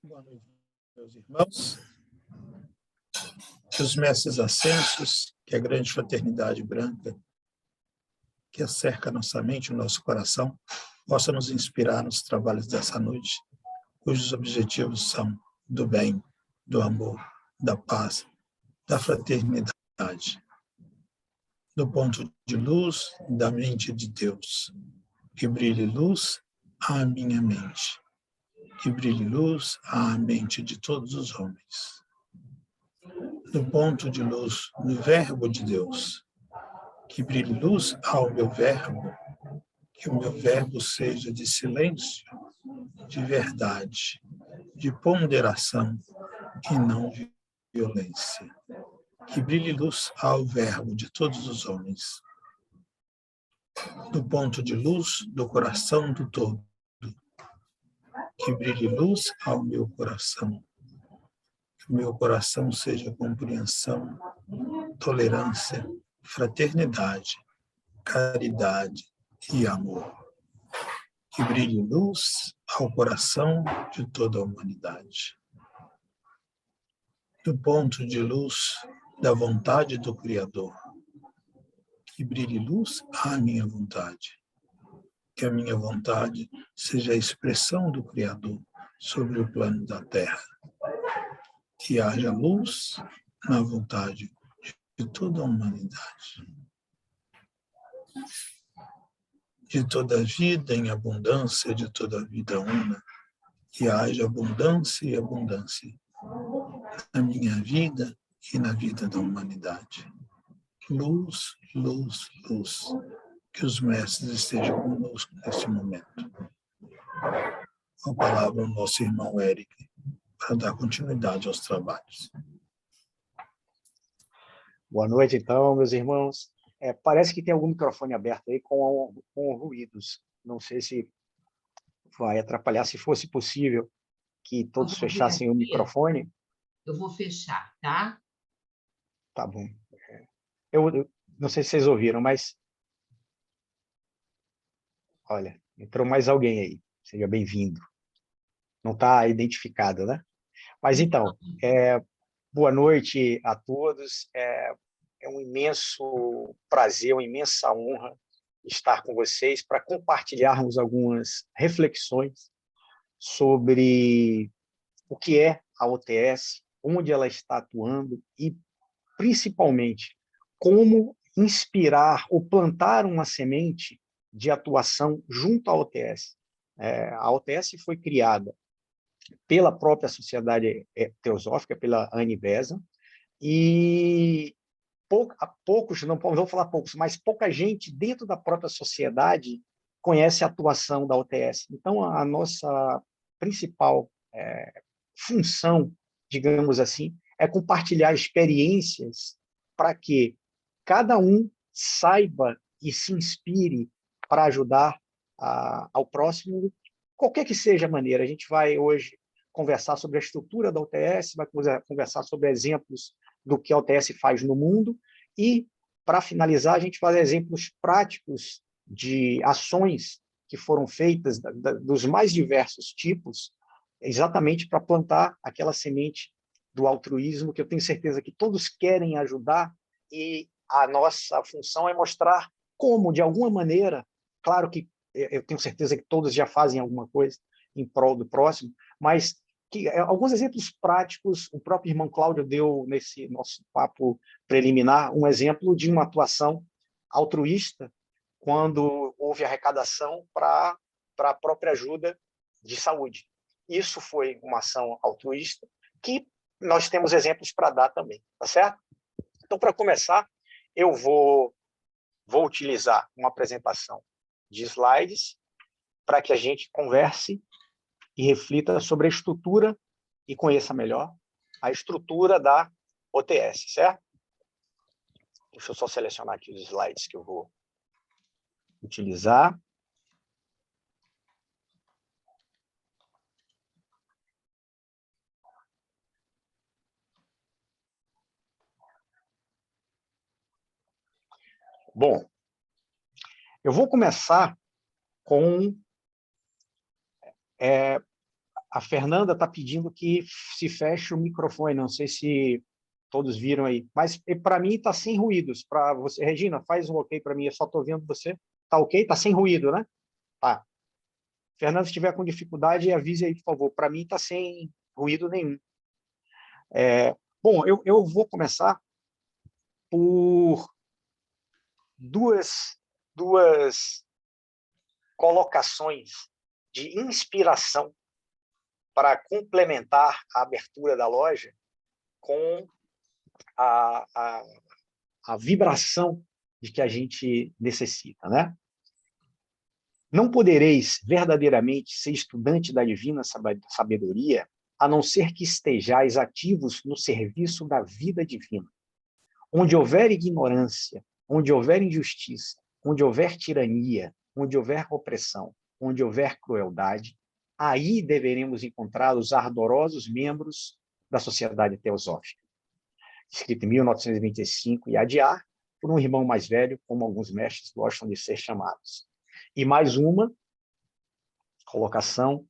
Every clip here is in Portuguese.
Boa noite, meus irmãos, que os mestres ascensos, que a grande fraternidade branca que acerca nossa mente e o nosso coração, possa nos inspirar nos trabalhos dessa noite, cujos objetivos são do bem, do amor, da paz, da fraternidade, do ponto de luz da mente de Deus. Que brilhe luz à minha mente, que brilhe luz à mente de todos os homens. Do ponto de luz do verbo de Deus, que brilhe luz ao meu verbo, que o meu verbo seja de silêncio, de verdade, de ponderação e não de violência. Que brilhe luz ao verbo de todos os homens. Do ponto de luz do coração do todo, que brilhe luz ao meu coração. Que o meu coração seja compreensão, tolerância, fraternidade, caridade e amor. Que brilhe luz ao coração de toda a humanidade. Do ponto de luz da vontade do Criador, que brilhe luz à minha vontade. Que a minha vontade seja a expressão do Criador sobre o plano da Terra. Que haja luz na vontade de toda a humanidade. De toda a vida em abundância, de toda a vida una, que haja abundância e abundância na minha vida e na vida da humanidade. Luz, luz, luz. Que os mestres estejam conosco nesse momento. Com a palavra o nosso irmão Eric, para dar continuidade aos trabalhos. Boa noite, então, meus irmãos. Parece que tem algum microfone aberto aí com ruídos. Não sei se vai atrapalhar, se fosse possível que todos fechassem o microfone. Eu vou fechar, tá? Tá bom. Eu não sei se vocês ouviram, mas... Olha, entrou mais alguém aí. Seja bem-vindo. Não está identificado, né? Mas então, boa noite a todos. É um imenso prazer, uma imensa honra estar com vocês para compartilharmos algumas reflexões sobre o que é a OTS, onde ela está atuando e, principalmente, como inspirar ou plantar uma semente de atuação junto à OTS. A OTS foi criada pela própria Sociedade Teosófica, pela Annie Besant, e poucos, não vou falar poucos, mas pouca gente dentro da própria sociedade conhece a atuação da OTS. Então, a nossa principal função, digamos assim, é compartilhar experiências para que cada um saiba e se inspire para ajudar ao próximo, qualquer que seja a maneira. A gente vai hoje conversar sobre a estrutura da OTS, vai conversar sobre exemplos do que a OTS faz no mundo e, para finalizar, a gente faz exemplos práticos de ações que foram feitas dos mais diversos tipos, exatamente para plantar aquela semente do altruísmo, que eu tenho certeza que todos querem ajudar, e a nossa função é mostrar como, de alguma maneira, claro que eu tenho certeza que todos já fazem alguma coisa em prol do próximo, mas que alguns exemplos práticos, o próprio irmão Cláudio deu nesse nosso papo preliminar, um exemplo de uma atuação altruísta quando houve arrecadação para a própria ajuda de saúde. Isso foi uma ação altruísta que nós temos exemplos para dar também, tá certo? Então, para começar, eu vou utilizar uma apresentação de slides para que a gente converse e reflita sobre a estrutura e conheça melhor a estrutura da OTS, certo? Deixa eu só selecionar aqui os slides que eu vou utilizar. Bom, eu vou começar com A Fernanda está pedindo que se feche o microfone, não sei se todos viram aí, mas para mim está sem ruídos. Para você, Regina, faz um ok para mim, eu só estou vendo você. Está ok? Está sem ruído, né? Tá. Fernanda, se estiver com dificuldade, avise aí, por favor. Para mim está sem ruído nenhum. Bom, eu vou começar por duas colocações de inspiração para complementar a abertura da loja com a vibração de que a gente necessita, né? Não podereis verdadeiramente ser estudante da divina sabedoria, a não ser que estejais ativos no serviço da vida divina. Onde houver ignorância, onde houver injustiça, onde houver tirania, onde houver opressão, onde houver crueldade, aí deveremos encontrar os ardorosos membros da Sociedade Teosófica. Escrito em 1925 e adiar, por um irmão mais velho, como alguns mestres gostam de ser chamados. E mais uma colocação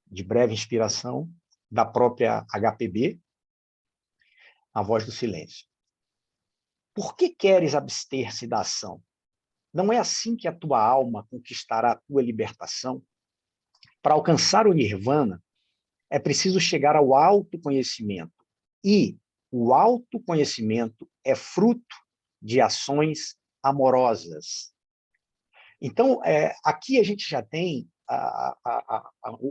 de breve inspiração da própria HPB, A Voz do Silêncio. Por que queres abster-se da ação? Não é assim que a tua alma conquistará a tua libertação? Para alcançar o nirvana, é preciso chegar ao autoconhecimento. E o autoconhecimento é fruto de ações amorosas. Então, aqui a gente já tem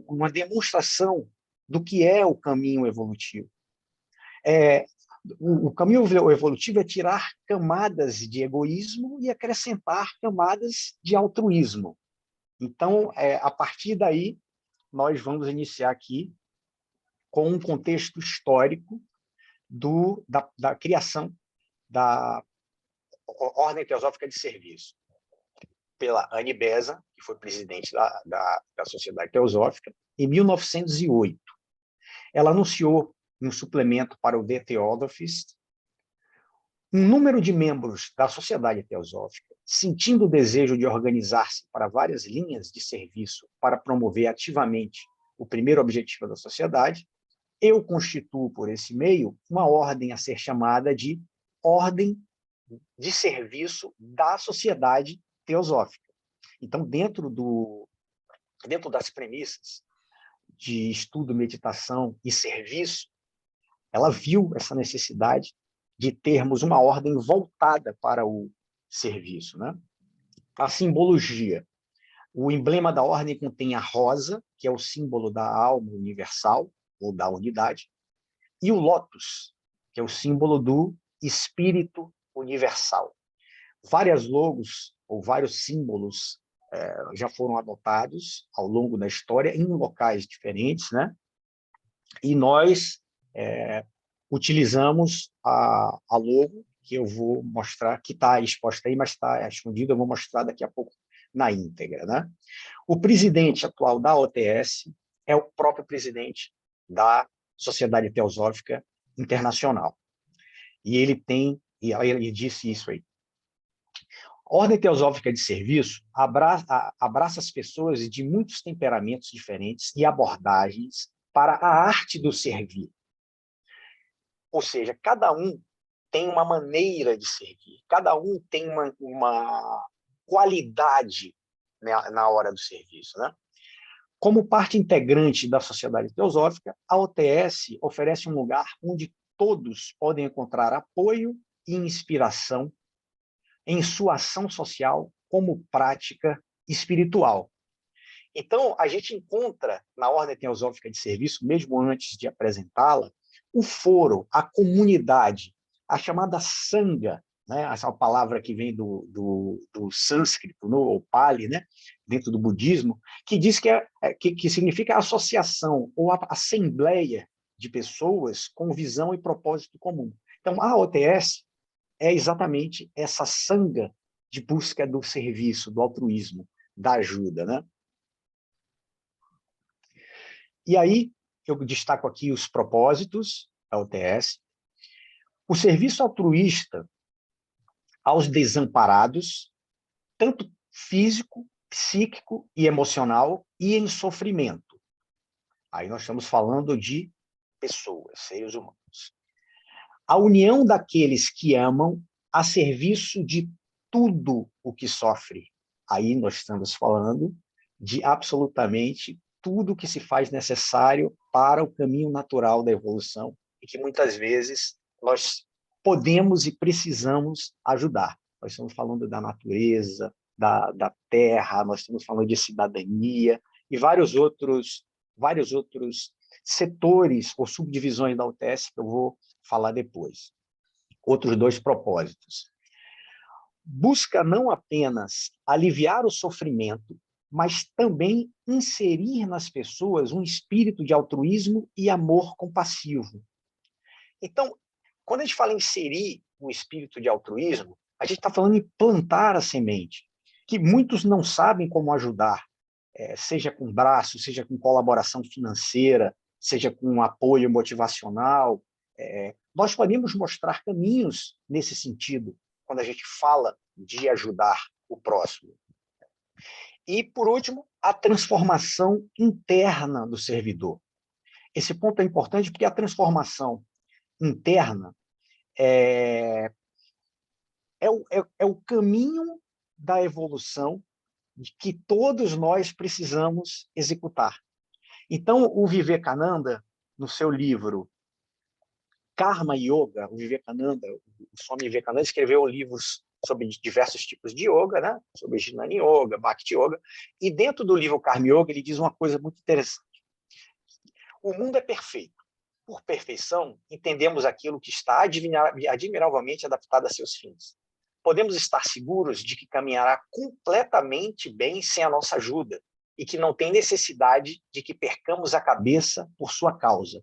uma demonstração do que é o caminho evolutivo. O caminho evolutivo é tirar camadas de egoísmo e acrescentar camadas de altruísmo. Então, a partir daí, nós vamos iniciar aqui com um contexto histórico da criação da Ordem Teosófica de Serviço, pela Annie Besant, que foi presidente da Sociedade Teosófica, em 1908. Ela anunciou em um suplemento para o The Theosophist um número de membros da Sociedade Teosófica, sentindo o desejo de organizar-se para várias linhas de serviço para promover ativamente o primeiro objetivo da sociedade. Eu constituo, por esse meio, uma ordem a ser chamada de Ordem de Serviço da Sociedade Teosófica. Então, dentro das premissas de estudo, meditação e serviço, ela viu essa necessidade de termos uma ordem voltada para o serviço, né? A simbologia. O emblema da ordem contém a rosa, que é o símbolo da alma universal, ou da unidade, e o lótus, que é o símbolo do espírito universal. Vários logos ou vários símbolos já foram adotados ao longo da história em locais diferentes, né? E nós utilizamos a logo, que eu vou mostrar, que está exposta aí, mas está escondida, eu vou mostrar daqui a pouco na íntegra, né? O presidente atual da OTS é o próprio presidente da Sociedade Teosófica Internacional. E ele disse isso aí. A Ordem Teosófica de Serviço abraça as pessoas de muitos temperamentos diferentes e abordagens para a arte do servir. Ou seja, cada um tem uma maneira de servir, cada um tem uma qualidade, né, na hora do serviço, né? Como parte integrante da Sociedade Teosófica, a OTS oferece um lugar onde todos podem encontrar apoio e inspiração em sua ação social como prática espiritual. Então, a gente encontra na Ordem Teosófica de Serviço, mesmo antes de apresentá-la, o foro, a comunidade, a chamada Sangha, né? Essa palavra que vem do sânscrito, ou Pali, né? Dentro do budismo, que diz que significa associação ou assembleia de pessoas com visão e propósito comum. Então, a OTS é exatamente essa sangha de busca do serviço, do altruísmo, da ajuda, né? E aí, eu destaco aqui os propósitos da OTS. O serviço altruísta aos desamparados, tanto físico, psíquico e emocional, e em sofrimento. Aí nós estamos falando de pessoas, seres humanos. A união daqueles que amam a serviço de tudo o que sofre. Aí nós estamos falando de absolutamente tudo que se faz necessário para o caminho natural da evolução e que muitas vezes nós podemos e precisamos ajudar. Nós estamos falando da natureza, da terra, nós estamos falando de cidadania e vários outros setores ou subdivisões da UTS que eu vou falar depois. Outros dois propósitos. Busca não apenas aliviar o sofrimento, mas também inserir nas pessoas um espírito de altruísmo e amor compassivo. Então, quando a gente fala em inserir um espírito de altruísmo, a gente está falando em plantar a semente, que muitos não sabem como ajudar, seja com braço, seja com colaboração financeira, seja com apoio motivacional. Nós podemos mostrar caminhos nesse sentido, quando a gente fala de ajudar o próximo. E, por último, a transformação interna do servidor. Esse ponto é importante porque a transformação interna é o caminho da evolução que todos nós precisamos executar. Então, o Vivekananda, no seu livro Karma Yoga, o Swami Vivekananda escreveu livros sobre diversos tipos de yoga, né? Sobre Jnana Yoga, Bhakti Yoga, e dentro do livro Karma Yoga ele diz uma coisa muito interessante. O mundo é perfeito. Por perfeição, entendemos aquilo que está admiravelmente adaptado a seus fins. Podemos estar seguros de que caminhará completamente bem sem a nossa ajuda e que não tem necessidade de que percamos a cabeça por sua causa.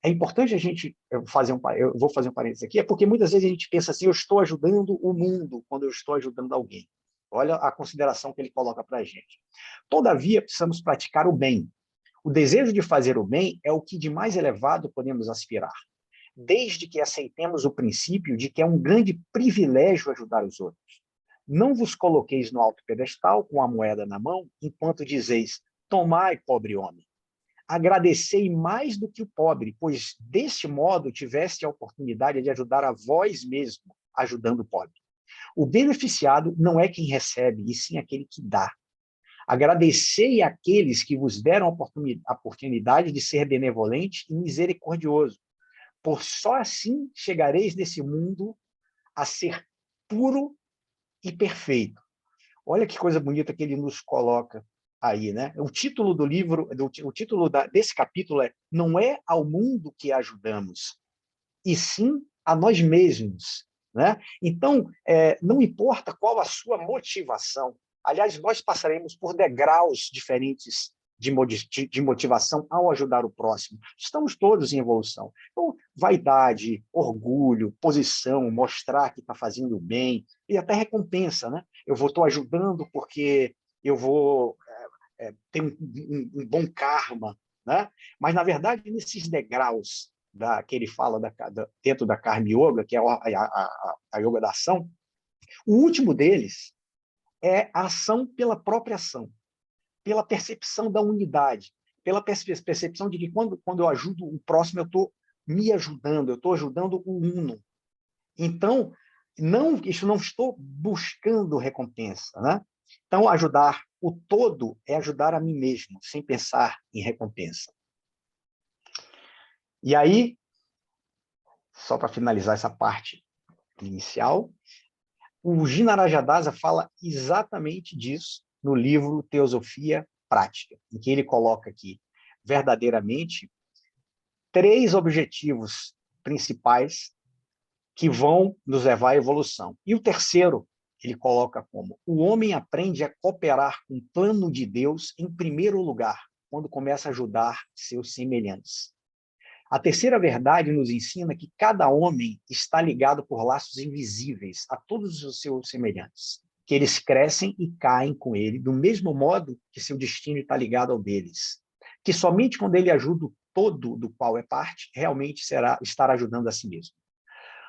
É importante a gente eu vou fazer um parênteses aqui, porque muitas vezes a gente pensa assim, eu estou ajudando o mundo quando eu estou ajudando alguém. Olha a consideração que ele coloca para a gente. Todavia, precisamos praticar o bem. O desejo de fazer o bem é o que de mais elevado podemos aspirar, desde que aceitemos o princípio de que é um grande privilégio ajudar os outros. Não vos coloqueis no alto pedestal com a moeda na mão, enquanto dizeis, tomai, pobre homem. Agradecei mais do que o pobre, pois deste modo tiveste a oportunidade de ajudar a vós mesmo, ajudando o pobre. O beneficiado não é quem recebe, e sim aquele que dá. Agradecei àqueles que vos deram a oportunidade de ser benevolente e misericordioso, pois só assim chegareis nesse mundo a ser puro e perfeito. Olha que coisa bonita que ele nos coloca aí, né? O título do livro, o título desse capítulo é Não é ao mundo que ajudamos, e sim a nós mesmos, né? Então, não importa qual a sua motivação. Aliás, nós passaremos por degraus diferentes de motivação ao ajudar o próximo. Estamos todos em evolução. Então, vaidade, orgulho, posição, mostrar que está fazendo bem, e até recompensa, né? Eu estou ajudando porque eu vou ter um bom karma, né? Mas, na verdade, nesses degraus que ele fala dentro da Karma Yoga, que é a yoga da ação, o último deles é a ação pela própria ação, pela percepção da unidade, pela percepção de que quando eu ajudo o próximo, eu estou me ajudando, eu estou ajudando o uno. Então, não estou buscando recompensa, né? Então, ajudar o todo é ajudar a mim mesmo, sem pensar em recompensa. E aí, só para finalizar essa parte inicial, o Ginarajadasa fala exatamente disso no livro Teosofia Prática, em que ele coloca aqui, verdadeiramente, 3 objetivos principais que vão nos levar à evolução. E o terceiro, ele coloca como: o homem aprende a cooperar com o plano de Deus em primeiro lugar, quando começa a ajudar seus semelhantes. A terceira verdade nos ensina que cada homem está ligado por laços invisíveis a todos os seus semelhantes, que eles crescem e caem com ele, do mesmo modo que seu destino está ligado ao deles. Que somente quando ele ajuda o todo do qual é parte, realmente estará ajudando a si mesmo.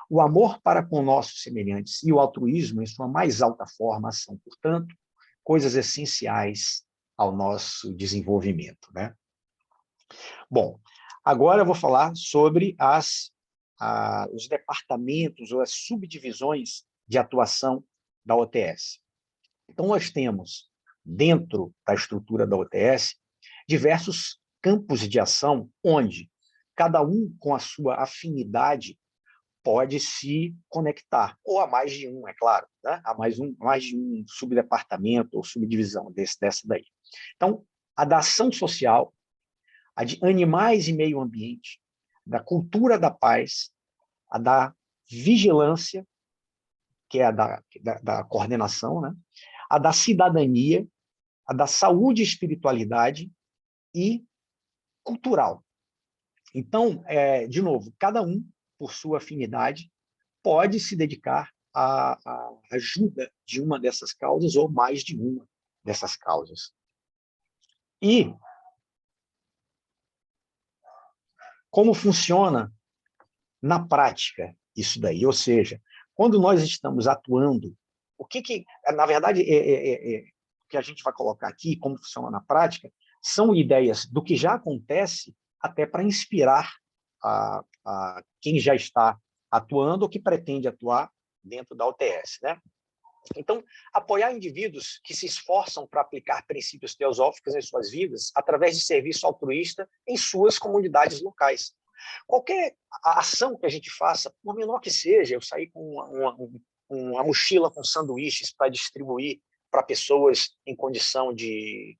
O amor para com nossos semelhantes e o altruísmo, em sua mais alta forma, são, portanto, coisas essenciais ao nosso desenvolvimento, né? Bom, agora eu vou falar sobre os departamentos ou as subdivisões de atuação da OTS. Então, nós temos, dentro da estrutura da OTS, diversos campos de ação, onde cada um, com a sua afinidade, pode se conectar, ou a mais de um, é claro, né? Mais de um subdepartamento ou subdivisão dessa daí. Então, a da ação social, a de animais e meio ambiente, da cultura da paz, a da vigilância, que é a da coordenação, né? A da cidadania, a da saúde e espiritualidade e cultural. Então, de novo, cada um, por sua afinidade, pode se dedicar à ajuda de uma dessas causas ou mais de uma dessas causas. E como funciona na prática isso daí? Ou seja, quando nós estamos atuando, na verdade, o que a gente vai colocar aqui, como funciona na prática, são ideias do que já acontece até para inspirar a quem já está atuando ou que pretende atuar dentro da OTS, né? Então, apoiar indivíduos que se esforçam para aplicar princípios teosóficos em suas vidas através de serviço altruísta em suas comunidades locais. Qualquer ação que a gente faça, por menor que seja, eu sair com uma mochila com sanduíches para distribuir para pessoas em condição de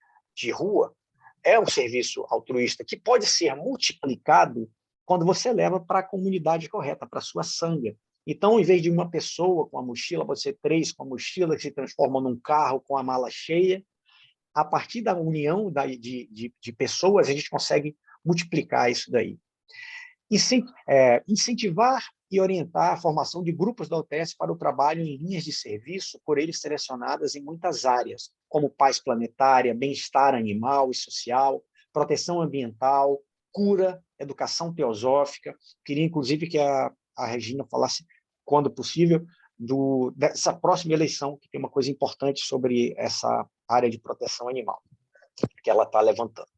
rua, é um serviço altruísta que pode ser multiplicado quando você leva para a comunidade correta, para a sua sanga. Então, em vez de uma pessoa com a mochila, pode ser 3 com a mochila, que se transforma num carro com a mala cheia. A partir da união de pessoas, a gente consegue multiplicar isso daí. Incentivar e orientar a formação de grupos da OTS para o trabalho em linhas de serviço, por eles selecionadas em muitas áreas, como paz planetária, bem-estar animal e social, proteção ambiental, cura, educação teosófica. Queria, inclusive, que a Regina falasse, quando possível, dessa próxima eleição, que tem uma coisa importante sobre essa área de proteção animal, que ela está levantando.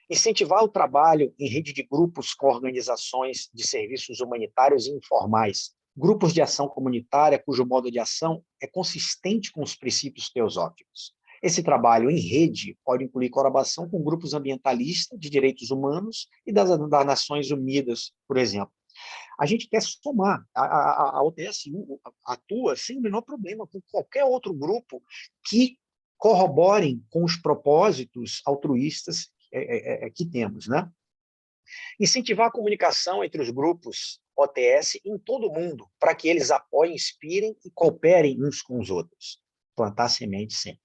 Incentivar o trabalho em rede de grupos com organizações de serviços humanitários e informais, grupos de ação comunitária cujo modo de ação é consistente com os princípios teosóficos. Esse trabalho em rede pode incluir colaboração com grupos ambientalistas de direitos humanos e das Nações Unidas, por exemplo. A gente quer somar, a OTSU atua sem o menor problema com qualquer outro grupo que corroborem com os propósitos altruístas que temos, né? Incentivar a comunicação entre os grupos OTS em todo o mundo, para que eles apoiem, inspirem e cooperem uns com os outros. Plantar semente sempre.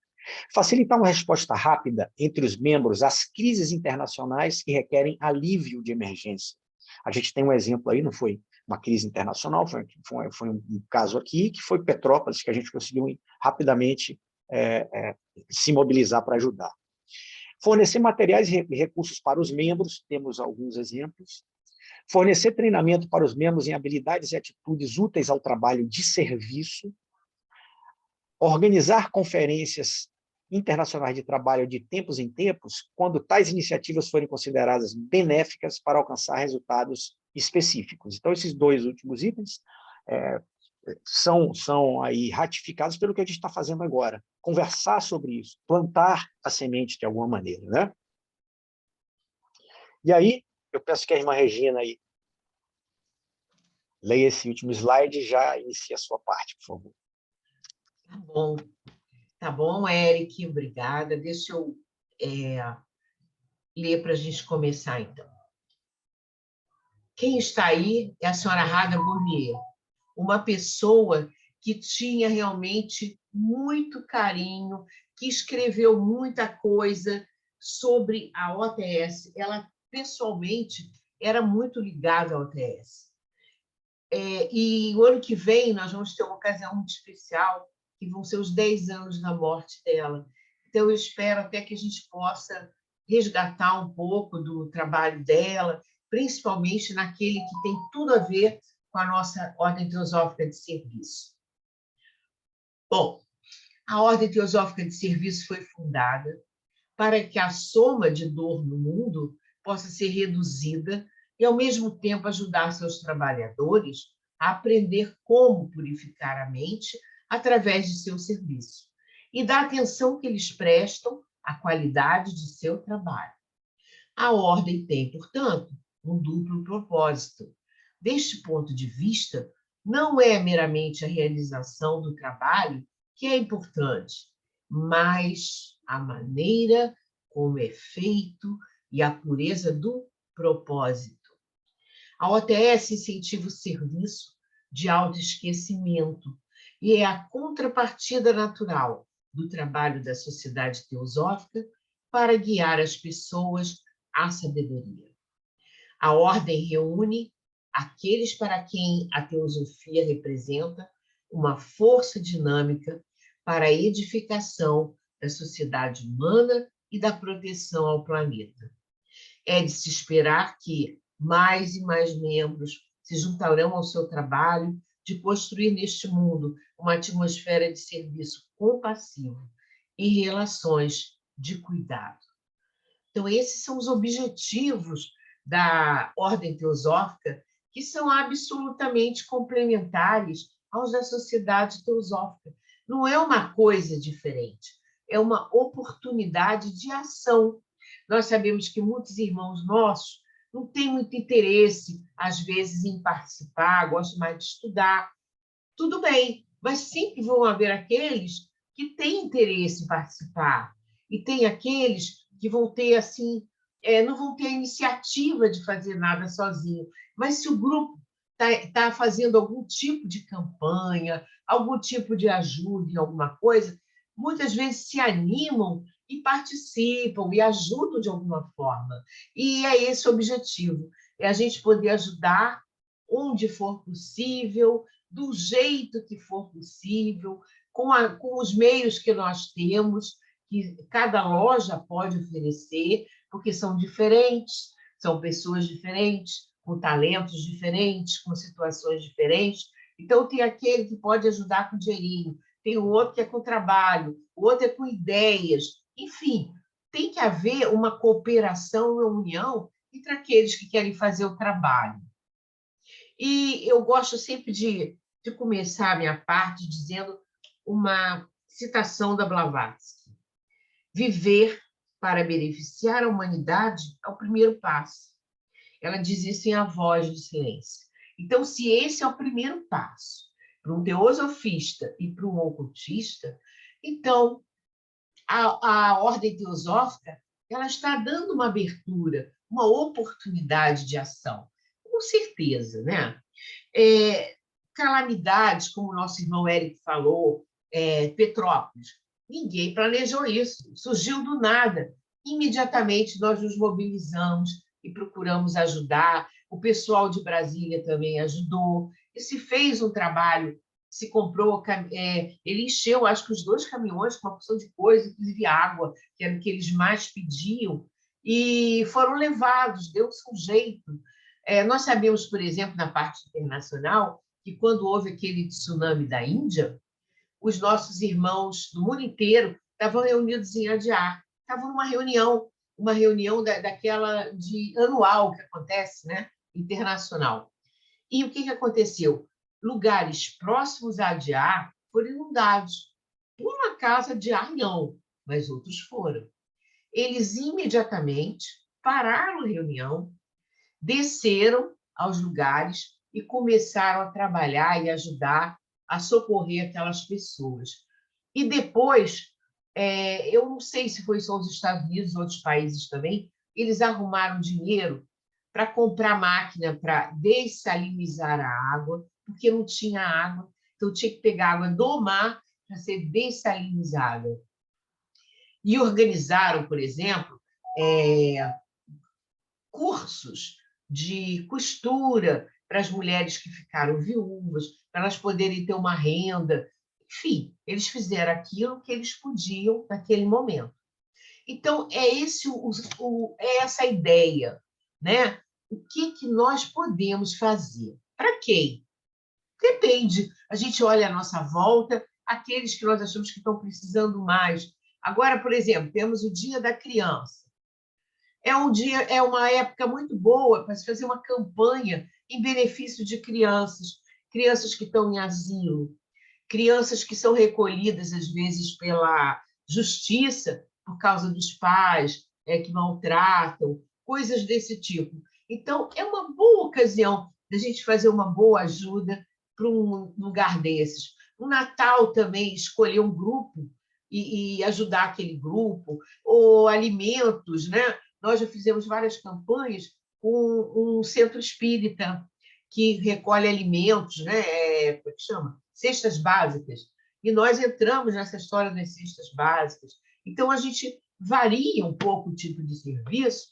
Facilitar uma resposta rápida entre os membros às crises internacionais que requerem alívio de emergência. A gente tem um exemplo aí, não foi uma crise internacional, foi um caso aqui, que foi Petrópolis, que a gente conseguiu rapidamente se mobilizar para ajudar. Fornecer materiais e recursos para os membros, temos alguns exemplos. Fornecer treinamento para os membros em habilidades e atitudes úteis ao trabalho de serviço. Organizar conferências internacionais de trabalho de tempos em tempos, quando tais iniciativas forem consideradas benéficas para alcançar resultados específicos. Então, esses 2 últimos itens são aí ratificados pelo que a gente está fazendo agora. Conversar sobre isso, plantar a semente de alguma maneira, né? E aí, eu peço que a irmã Regina aí leia esse último slide e já inicie a sua parte, por favor. Tá bom, Eric, obrigada. Deixa eu ler para a gente começar, então. Quem está aí é a senhora Rada Bournier, uma pessoa que tinha realmente muito carinho, que escreveu muita coisa sobre a OTS. Ela, pessoalmente, era muito ligada à OTS. E o ano que vem nós vamos ter uma ocasião muito especial, que vão ser os 10 anos da morte dela. Então, eu espero até que a gente possa resgatar um pouco do trabalho dela, principalmente naquele que tem tudo a ver com a nossa Ordem Teosófica de Serviço. Bom, a Ordem Teosófica de Serviço foi fundada para que a soma de dor no mundo possa ser reduzida e, ao mesmo tempo, ajudar seus trabalhadores a aprender como purificar a mente através de seu serviço e da atenção que eles prestam à qualidade de seu trabalho. A ordem tem, portanto, um duplo propósito. Deste ponto de vista, não é meramente a realização do trabalho que é importante, mas a maneira como é feito e a pureza do propósito. A OTS incentiva o serviço de autoesquecimento e é a contrapartida natural do trabalho da Sociedade Teosófica para guiar as pessoas à sabedoria. A ordem reúne aqueles para quem a teosofia representa uma força dinâmica para a edificação da sociedade humana e da proteção ao planeta. É de se esperar que mais e mais membros se juntarão ao seu trabalho de construir neste mundo uma atmosfera de serviço compassivo e relações de cuidado. Então, esses são os objetivos da ordem teosófica, que são absolutamente complementares aos da sociedade teosófica. Não é uma coisa diferente, é uma oportunidade de ação. Nós sabemos que muitos irmãos nossos não têm muito interesse, às vezes, em participar, gostam mais de estudar. Tudo bem, mas sempre vão haver aqueles que têm interesse em participar, e tem aqueles que vão ter, assim, não vão ter a iniciativa de fazer nada sozinho. Mas se o grupo está fazendo algum tipo de campanha, algum tipo de ajuda em alguma coisa, muitas vezes se animam e participam e ajudam de alguma forma. E é esse o objetivo, é a gente poder ajudar onde for possível, do jeito que for possível, com os meios que nós temos, que cada loja pode oferecer, porque são diferentes, são pessoas diferentes, com talentos diferentes, com situações diferentes. Então, tem aquele que pode ajudar com dinheirinho, tem o outro que é com trabalho, o outro é com ideias. Enfim, tem que haver uma cooperação e uma união entre aqueles que querem fazer o trabalho. E eu gosto sempre de começar a minha parte dizendo uma citação da Blavatsky. Viver para beneficiar a humanidade é o primeiro passo. Ela diz isso em A Voz do Silêncio. Então, se esse é o primeiro passo para um teosofista e para um ocultista, então a ordem teosófica ela está dando uma abertura, uma oportunidade de ação, com certeza, né? Calamidades, como o nosso irmão Érico falou, Petrópolis, ninguém planejou isso, surgiu do nada. Imediatamente nós nos mobilizamos e procuramos ajudar, o pessoal de Brasília também ajudou, e se fez um trabalho, se comprou, ele encheu, acho que os 2 caminhões com uma porção de coisa, inclusive água, que era o que eles mais pediam, e foram levados, deu-se um jeito. Nós sabemos, por exemplo, na parte internacional, que quando houve aquele tsunami da Índia, os nossos irmãos do mundo inteiro estavam reunidos em Adyar, estavam numa reunião, daquela de anual que acontece, né? Internacional. E o que aconteceu? Lugares próximos a Adyar foram inundados. Por um acaso, Adyar não, mas outros foram. Eles imediatamente pararam a reunião, desceram aos lugares e começaram a trabalhar e ajudar a socorrer aquelas pessoas. E depois, eu não sei se foi só os Estados Unidos ou outros países também, eles arrumaram dinheiro para comprar máquina para dessalinizar a água, porque não tinha água, então tinha que pegar água do mar para ser dessalinizada. E organizaram, por exemplo, cursos de costura para as mulheres que ficaram viúvas, para elas poderem ter uma renda. Enfim, eles fizeram aquilo que eles podiam naquele momento. Então, é essa ideia, né? O que nós podemos fazer? Para quem? Depende. A gente olha à nossa volta, aqueles que nós achamos que estão precisando mais. Agora, por exemplo, temos o Dia da Criança. é uma época muito boa para se fazer uma campanha em benefício de crianças, crianças que estão em asilo, crianças que são recolhidas, às vezes, pela justiça, por causa dos pais que maltratam, coisas desse tipo. Então, é uma boa ocasião da gente fazer uma boa ajuda para um lugar desses. No Natal também, escolher um grupo e ajudar aquele grupo, ou alimentos, né? Nós já fizemos várias campanhas com um centro espírita que recolhe alimentos, né? Como é que chama? Cestas básicas. E nós entramos nessa história das cestas básicas. Então, a gente varia um pouco o tipo de serviço,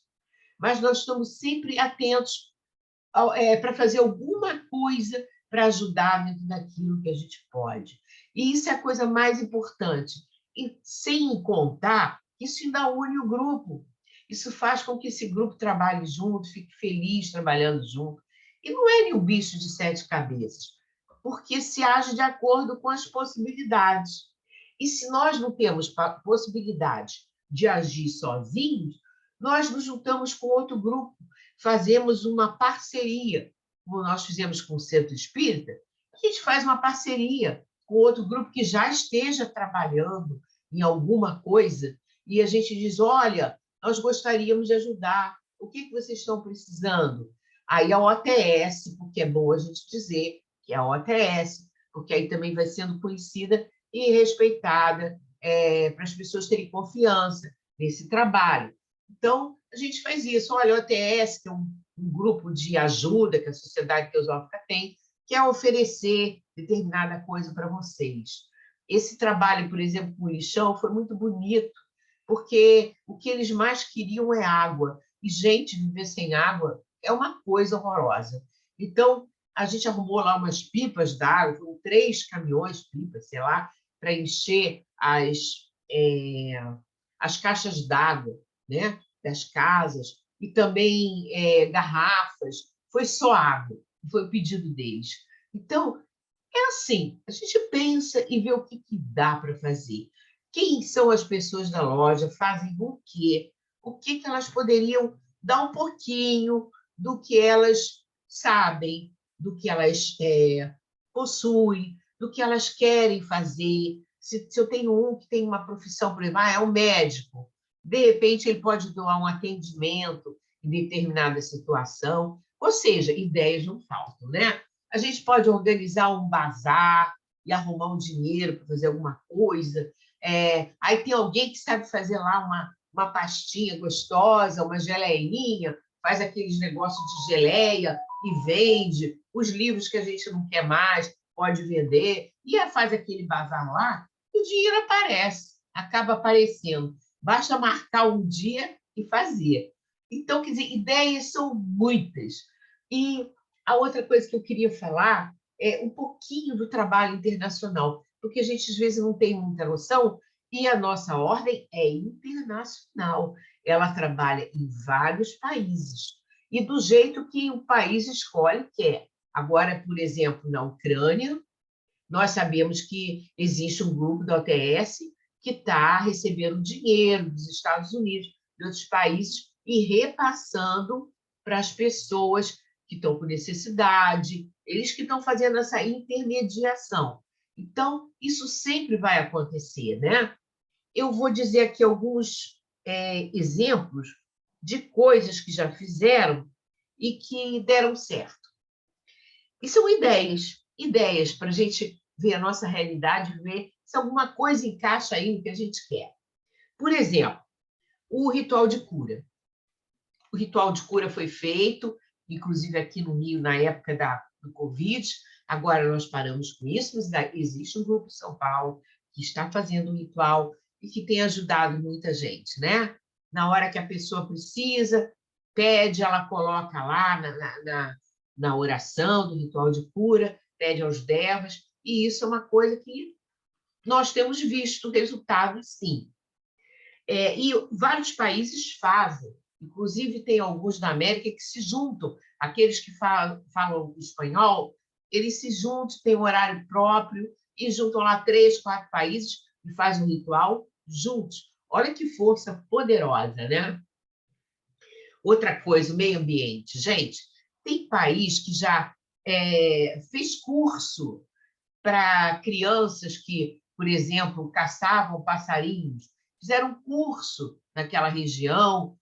mas nós estamos sempre atentos para fazer alguma coisa para ajudar dentro daquilo que a gente pode. E isso é a coisa mais importante. E sem contar, isso ainda une o grupo. Isso faz com que esse grupo trabalhe junto, fique feliz trabalhando junto. E não é nenhum bicho de 7 cabeças, porque se age de acordo com as possibilidades. E se nós não temos possibilidade de agir sozinhos, nós nos juntamos com outro grupo, fazemos uma parceria, como nós fizemos com o Centro Espírita, a gente faz uma parceria com outro grupo que já esteja trabalhando em alguma coisa, e a gente diz, olha, nós gostaríamos de ajudar, o que vocês estão precisando? Aí a OTS, porque é bom a gente dizer que é a OTS, porque aí também vai sendo conhecida e respeitada, para as pessoas terem confiança nesse trabalho. Então, a gente faz isso. Olha, a OTS, que é um grupo de ajuda que a Sociedade Teosófica tem, quer oferecer determinada coisa para vocês. Esse trabalho, por exemplo, com o lixão, foi muito bonito, porque o que eles mais queriam é água. E, gente, viver sem água é uma coisa horrorosa. Então, a gente arrumou lá umas pipas d'água, foram 3 caminhões, pipas, sei lá, para encher as caixas d'água, né, das casas, e também garrafas. Foi só água, foi o pedido deles. Então, é assim, a gente pensa e vê o que dá para fazer. Quem são as pessoas da loja, fazem o quê? O que elas poderiam dar um pouquinho do que elas sabem, do que elas possuem, do que elas querem fazer. Se eu tenho um que tem uma profissão, por exemplo, é um médico, de repente ele pode doar um atendimento em determinada situação. Ou seja, ideias não faltam, né? A gente pode organizar um bazar e arrumar um dinheiro para fazer alguma coisa. Aí tem alguém que sabe fazer lá uma pastinha gostosa, uma geleinha, faz aqueles negócios de geleia e vende. Os livros que a gente não quer mais, pode vender. E faz aquele bazar lá, e o dinheiro aparece, acaba aparecendo. Basta marcar um dia e fazer. Então, quer dizer, ideias são muitas. E a outra coisa que eu queria falar é um pouquinho do trabalho internacional, porque a gente, às vezes, não tem muita noção, e a nossa ordem é internacional. Ela trabalha em vários países, e do jeito que o país escolhe, quer. Agora, por exemplo, na Ucrânia, nós sabemos que existe um grupo da OTS que está recebendo dinheiro dos Estados Unidos, de outros países, e repassando para as pessoas que estão com necessidade, eles que estão fazendo essa intermediação. Então, isso sempre vai acontecer, né? Eu vou dizer aqui alguns exemplos de coisas que já fizeram e que deram certo. E são ideias para a gente ver a nossa realidade, ver se alguma coisa encaixa aí no que a gente quer. Por exemplo, o ritual de cura. O ritual de cura foi feito, inclusive aqui no Rio, na época do Covid. Agora nós paramos com isso, mas existe um grupo em São Paulo que está fazendo um ritual e que tem ajudado muita gente, né? Na hora que a pessoa precisa, pede, ela coloca lá na oração do ritual de cura, pede aos devas, e isso é uma coisa que nós temos visto resultados, sim. E vários países fazem, inclusive tem alguns na América que se juntam, aqueles que falam espanhol, eles se juntam, têm um horário próprio, e juntam lá 3, 4 países e fazem um ritual juntos. Olha que força poderosa, né? Outra coisa, o meio ambiente. Gente, tem país que já fez curso para crianças que, por exemplo, caçavam passarinhos, fizeram um curso naquela região,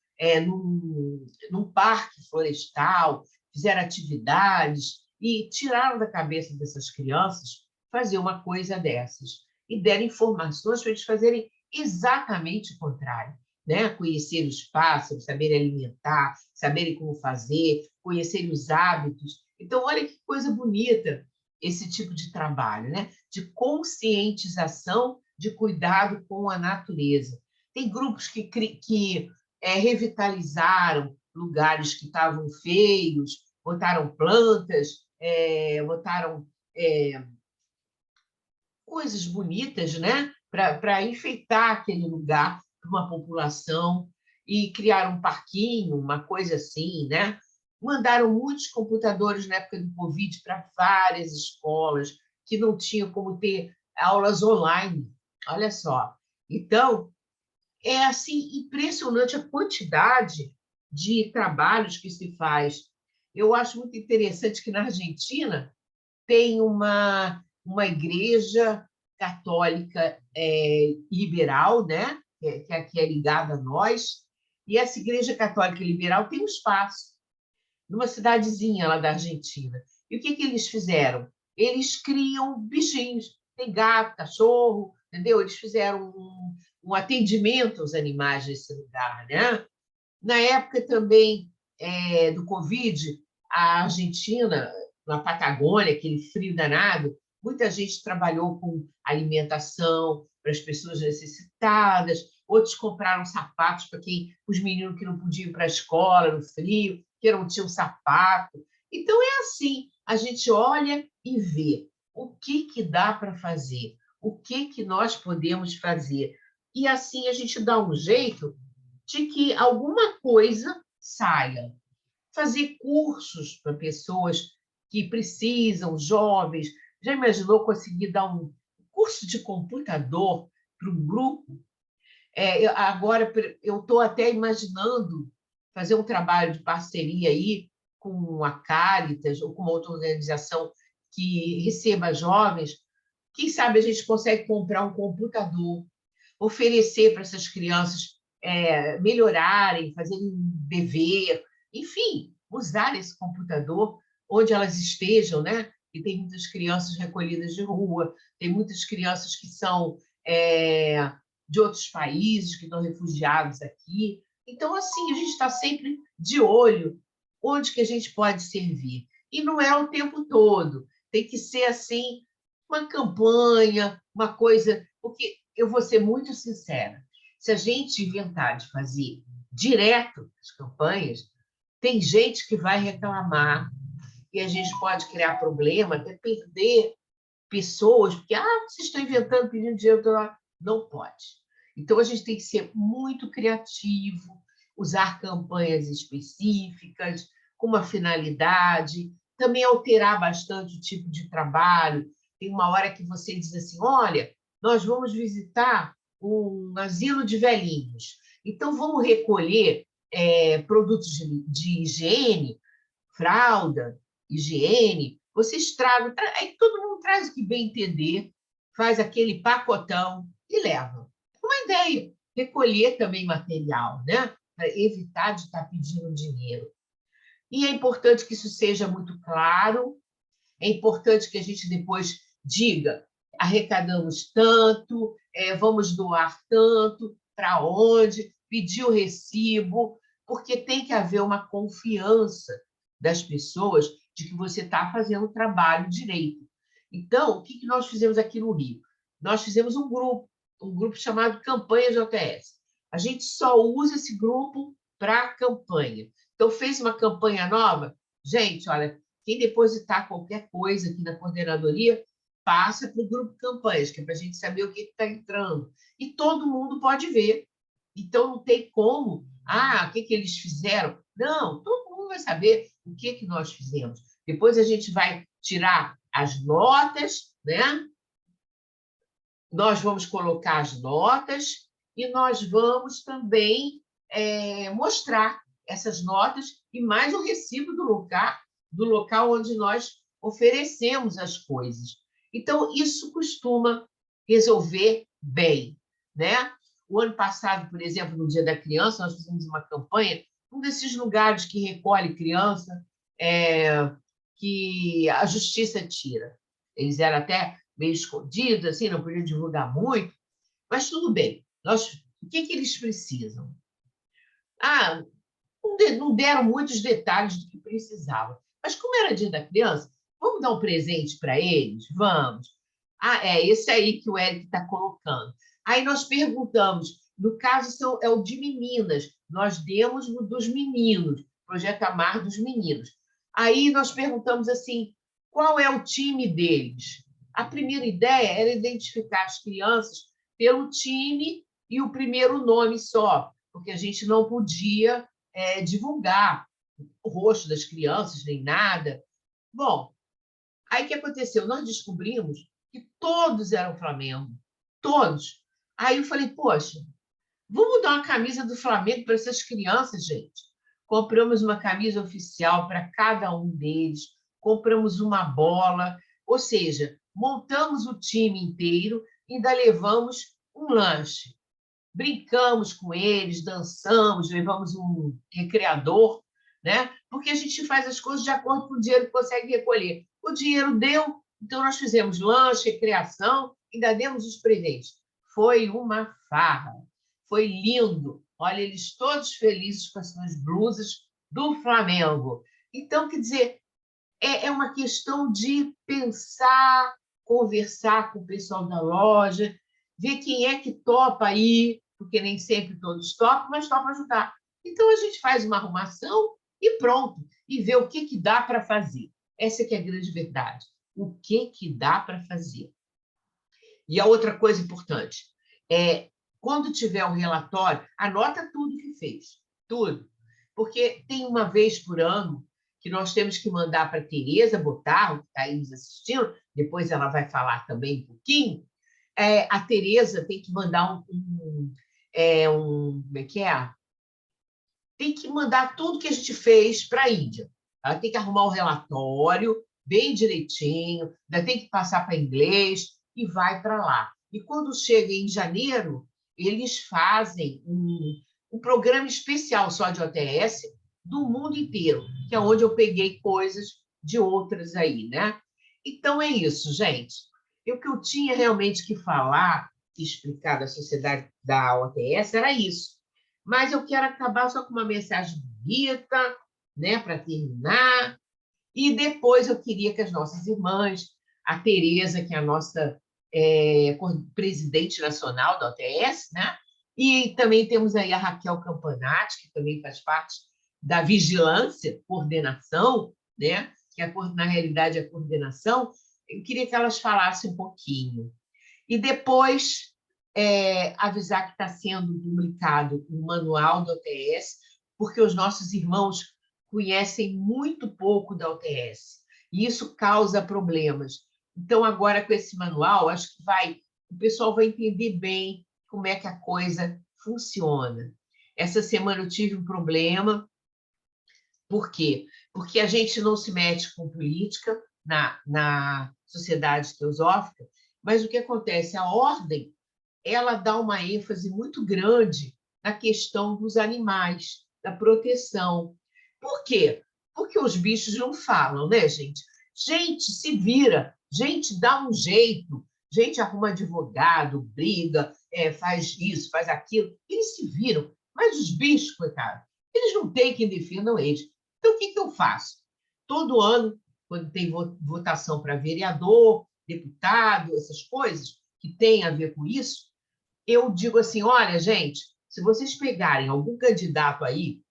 num parque florestal, fizeram atividades e tiraram da cabeça dessas crianças fazer uma coisa dessas e deram informações para eles fazerem exatamente o contrário, né? Conhecer os pássaros, saberem alimentar, saberem como fazer, conhecerem os hábitos. Então, olha que coisa bonita esse tipo de trabalho, né? De conscientização, de cuidado com a natureza. Tem grupos que revitalizaram lugares que estavam feios, botaram plantas, botaram coisas bonitas, né? Para enfeitar aquele lugar para uma população e criaram um parquinho, uma coisa assim, né? Mandaram muitos computadores na época do Covid para várias escolas que não tinham como ter aulas online. Olha só. Então, é assim impressionante a quantidade de trabalhos que se faz. Eu acho muito interessante que na Argentina tem uma igreja católica liberal, né? que é ligada a nós, e essa igreja católica liberal tem um espaço numa cidadezinha lá da Argentina. E o que eles fizeram? Eles criam bichinhos. Tem gato, cachorro, entendeu? Eles fizeram um atendimento aos animais nesse lugar, né? Na época também do Covid, a Argentina, na Patagônia, aquele frio danado, muita gente trabalhou com alimentação para as pessoas necessitadas, outros compraram sapatos para os meninos que não podiam ir para a escola no frio, que não tinham sapato. Então, é assim, a gente olha e vê o que dá para fazer, o que nós podemos fazer. E assim a gente dá um jeito de que alguma coisa saia. Fazer cursos para pessoas que precisam, jovens. Já imaginou conseguir dar um curso de computador para um grupo? Agora, eu estou até imaginando fazer um trabalho de parceria aí com a Caritas ou com uma outra organização que receba jovens. Quem sabe a gente consegue comprar um computador, oferecer para essas crianças melhorarem, fazerem um dever, enfim, usar esse computador onde elas estejam, né? E tem muitas crianças recolhidas de rua, tem muitas crianças que são de outros países, que estão refugiados aqui. Então, assim, a gente está sempre de olho onde que a gente pode servir. E não é o tempo todo, tem que ser assim, uma campanha, uma coisa, porque eu vou ser muito sincera, se a gente inventar de fazer direto as campanhas, tem gente que vai reclamar e a gente pode criar problema, até perder pessoas, porque vocês estão inventando, pedindo dinheiro, não pode. Então, a gente tem que ser muito criativo, usar campanhas específicas, com uma finalidade, também alterar bastante o tipo de trabalho. Tem uma hora que você diz assim, olha, nós vamos visitar um asilo de velhinhos, então vamos recolher produtos de higiene, fralda, higiene, vocês tragam, aí todo mundo traz o que bem entender, faz aquele pacotão e leva. É uma ideia, recolher também material, né? Para evitar de estar pedindo dinheiro. E é importante que isso seja muito claro, é importante que a gente depois diga, arrecadamos tanto, vamos doar tanto, para onde, pedir o recibo, porque tem que haver uma confiança das pessoas de que você está fazendo o trabalho direito. Então, o que nós fizemos aqui no Rio? Nós fizemos um grupo chamado Campanha JS. A gente só usa esse grupo para campanha. Então, fez uma campanha nova? Gente, olha, quem depositar qualquer coisa aqui na coordenadoria, passa para o grupo campanhas, que é para a gente saber o que está entrando. E todo mundo pode ver. Então, não tem como. O que eles fizeram? Não, todo mundo vai saber o que nós fizemos. Depois a gente vai tirar as notas, né? Nós vamos colocar as notas e nós vamos também mostrar essas notas e mais o recibo do local onde nós oferecemos as coisas. Então, isso costuma resolver bem, né? O ano passado, por exemplo, no Dia da Criança, nós fizemos uma campanha, um desses lugares que recolhe criança, que a justiça tira. Eles eram até meio escondidos, assim, não podiam divulgar muito, mas tudo bem. O que eles precisam? Não deram muitos detalhes do que precisavam. Mas como era Dia da Criança, vamos dar um presente para eles? Vamos. É esse aí que o Eric está colocando. Aí nós perguntamos, no caso é o de meninas, nós demos no dos meninos, Projeto Amar dos meninos. Aí nós perguntamos assim, qual é o time deles? A primeira ideia era identificar as crianças pelo time e o primeiro nome só, porque a gente não podia divulgar o rosto das crianças, nem nada. Bom, aí o que aconteceu? Nós descobrimos que todos eram Flamengo, todos. Aí eu falei, poxa, vamos dar uma camisa do Flamengo para essas crianças, gente. Compramos uma camisa oficial para cada um deles, compramos uma bola, ou seja, montamos o time inteiro e ainda levamos um lanche. Brincamos com eles, dançamos, levamos um recreador, né? Porque a gente faz as coisas de acordo com o dinheiro que consegue recolher. O dinheiro deu, então nós fizemos lanche, recreação, ainda demos os presentes. Foi uma farra, foi lindo. Olha, eles todos felizes com as suas blusas do Flamengo. Então, quer dizer, é uma questão de pensar, conversar com o pessoal da loja, ver quem é que topa ir, porque nem sempre todos topam, mas topam ajudar. Então, a gente faz uma arrumação e pronto, e vê o que dá para fazer. Essa que é a grande verdade. O que dá para fazer? E a outra coisa importante quando tiver um relatório, anota tudo que fez, tudo. Porque tem uma vez por ano que nós temos que mandar para a Tereza Botarro, que está aí nos assistindo, depois ela vai falar também um pouquinho. A Tereza tem que mandar como é que é? Tem que mandar tudo que a gente fez para a Índia. Ela tem que arrumar um relatório bem direitinho, ainda tem que passar para inglês e vai para lá. E quando chega em janeiro, eles fazem um programa especial só de OTS do mundo inteiro, que é onde eu peguei coisas de outras aí, né? Então, é isso, gente. O que eu tinha realmente que falar e explicar da sociedade da OTS era isso. Mas eu quero acabar só com uma mensagem bonita, né, para terminar. E depois eu queria que as nossas irmãs, a Tereza, que é a nossa presidente nacional da OTS, né? E também temos aí a Raquel Campanati, que também faz parte da vigilância, coordenação, né? Que na realidade é a coordenação. Eu queria que elas falassem um pouquinho. E depois avisar que está sendo publicado o manual da OTS, porque os nossos irmãos conhecem muito pouco da OTS, e isso causa problemas. Então, agora, com esse manual, acho que o pessoal vai entender bem como é que a coisa funciona. Essa semana eu tive um problema. Por quê? Porque a gente não se mete com política na sociedade teosófica, mas o que acontece? A ordem ela dá uma ênfase muito grande na questão dos animais, da proteção. Por quê? Porque os bichos não falam, né, gente? Gente, se vira, gente, dá um jeito, gente arruma advogado, briga, faz isso, faz aquilo. Eles se viram, mas os bichos, coitados, eles não têm quem defendam eles. Então, o que eu faço? Todo ano, quando tem votação para vereador, deputado, essas coisas que têm a ver com isso, eu digo assim, olha, gente, se vocês pegarem algum candidato aí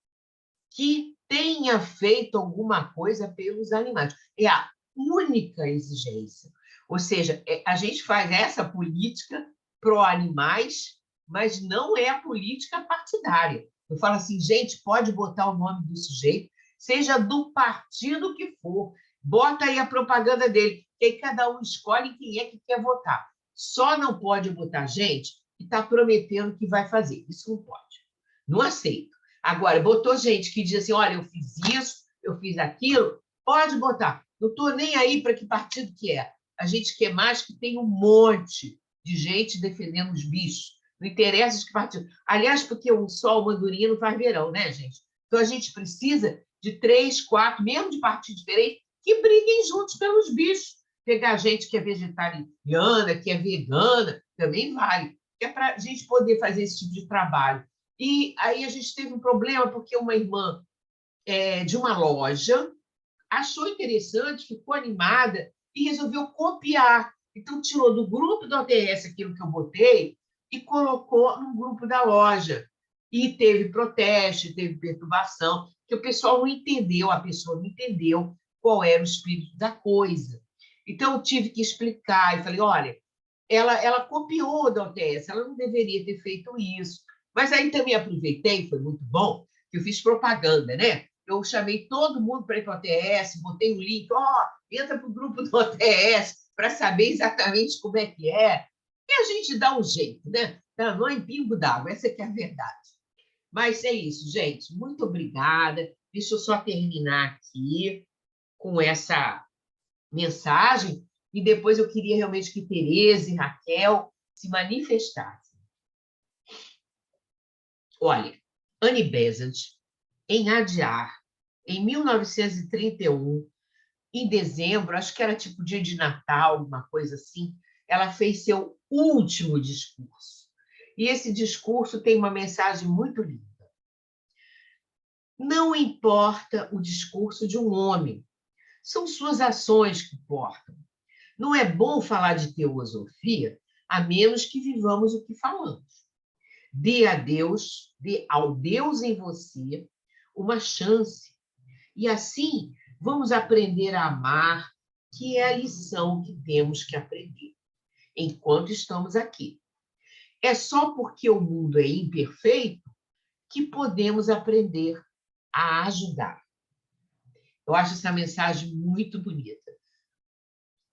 que tenha feito alguma coisa pelos animais, é a única exigência. Ou seja, a gente faz essa política pró-animais, mas não é a política partidária. Eu falo assim, gente, pode botar o nome do sujeito, seja do partido que for, bota aí a propaganda dele, que aí cada um escolhe quem é que quer votar. Só não pode botar gente que está prometendo que vai fazer. Isso não pode. Não aceito. Agora, botou gente que diz assim, olha, eu fiz isso, eu fiz aquilo, pode botar. Não estou nem aí para que partido que é. A gente quer mais que tem um monte de gente defendendo os bichos. Não interessa de que partido. Aliás, porque o sol, uma andorinha, não faz verão, né, gente? Então, a gente precisa de 3, 4, mesmo de partido diferente, que briguem juntos pelos bichos. Pegar gente que é vegetariana, que é vegana, também vale. É para a gente poder fazer esse tipo de trabalho. E aí a gente teve um problema, porque uma irmã de uma loja achou interessante, ficou animada e resolveu copiar. Então, tirou do grupo da OTS aquilo que eu botei e colocou no grupo da loja. E teve protesto, teve perturbação, que o pessoal não entendeu, a pessoa não entendeu qual era o espírito da coisa. Então, eu tive que explicar, e falei, olha, ela copiou da OTS, ela não deveria ter feito isso. Mas aí também aproveitei, foi muito bom, que eu fiz propaganda, né? Eu chamei todo mundo para ir para a OTS, botei o link, entra para o grupo do OTS para saber exatamente como é que é. E a gente dá um jeito, né? Não é em pingo d'água, essa que é a verdade. Mas é isso, gente. Muito obrigada. Deixa eu só terminar aqui com essa mensagem e depois eu queria realmente que Tereza e Raquel se manifestassem. Olha, Annie Besant, em Adiar, em 1931, em dezembro, acho que era tipo dia de Natal, alguma coisa assim, ela fez seu último discurso. E esse discurso tem uma mensagem muito linda. Não importa o discurso de um homem, são suas ações que importam. Não é bom falar de teosofia a menos que vivamos o que falamos. Dê ao Deus em você uma chance. E assim vamos aprender a amar, que é a lição que temos que aprender enquanto estamos aqui. É só porque o mundo é imperfeito que podemos aprender a ajudar. Eu acho essa mensagem muito bonita.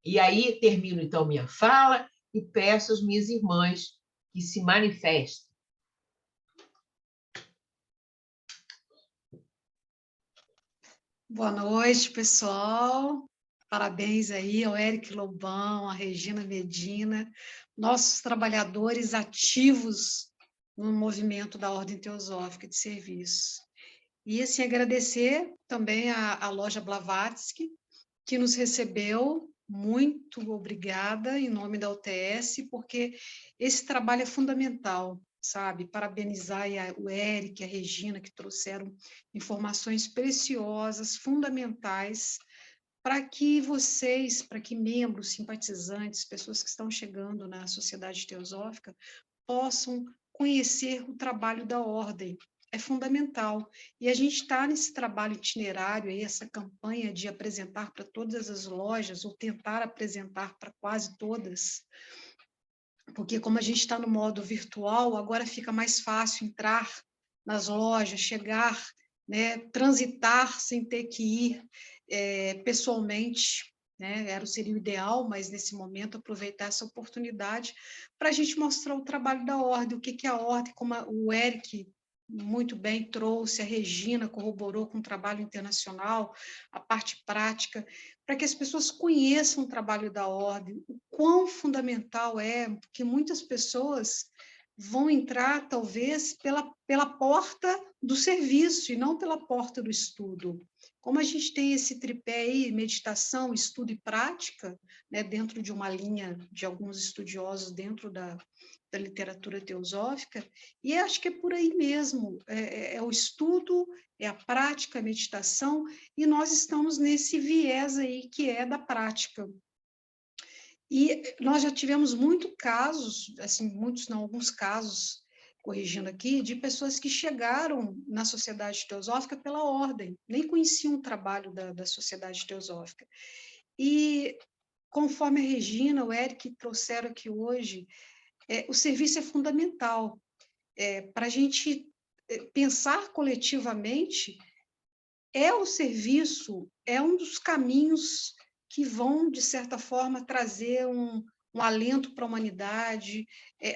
E aí termino, então, minha fala e peço às minhas irmãs que se manifestem. Boa noite, pessoal. Parabéns aí ao Eric Lobão, à Regina Medina, nossos trabalhadores ativos no movimento da Ordem Teosófica de Serviço. E, assim, agradecer também à loja Blavatsky, que nos recebeu. Muito obrigada, em nome da UTS, porque esse trabalho é fundamental, sabe? Parabenizar o Eric, a Regina, que trouxeram informações preciosas, fundamentais, para que vocês, para que membros, simpatizantes, pessoas que estão chegando na Sociedade Teosófica, possam conhecer o trabalho da Ordem. É fundamental. E a gente está nesse trabalho itinerário, aí, essa campanha de apresentar para todas as lojas, ou tentar apresentar para quase todas, porque como a gente está no modo virtual, agora fica mais fácil entrar nas lojas, chegar, né, transitar sem ter que ir pessoalmente, né? Seria o ideal, mas nesse momento aproveitar essa oportunidade para a gente mostrar o trabalho da Ordem, o que é a Ordem, como o Eric muito bem trouxe, a Regina corroborou com o trabalho internacional, a parte prática, para que as pessoas conheçam o trabalho da Ordem, o quão fundamental é, porque muitas pessoas vão entrar, talvez, pela porta do serviço e não pela porta do estudo. Como a gente tem esse tripé aí, meditação, estudo e prática, né, dentro de uma linha de alguns estudiosos dentro da literatura teosófica, e acho que é por aí mesmo, é o estudo, é a prática, a meditação, e nós estamos nesse viés aí que é da prática. E nós já tivemos muitos casos, assim, muitos não, alguns casos, corrigindo aqui, de pessoas que chegaram na Sociedade Teosófica pela Ordem, nem conheciam o trabalho da Sociedade Teosófica. E, conforme a Regina, o Eric trouxeram aqui hoje, o serviço é fundamental. Para a gente pensar coletivamente, o serviço é um dos caminhos que vão, de certa forma, trazer um um alento para a humanidade.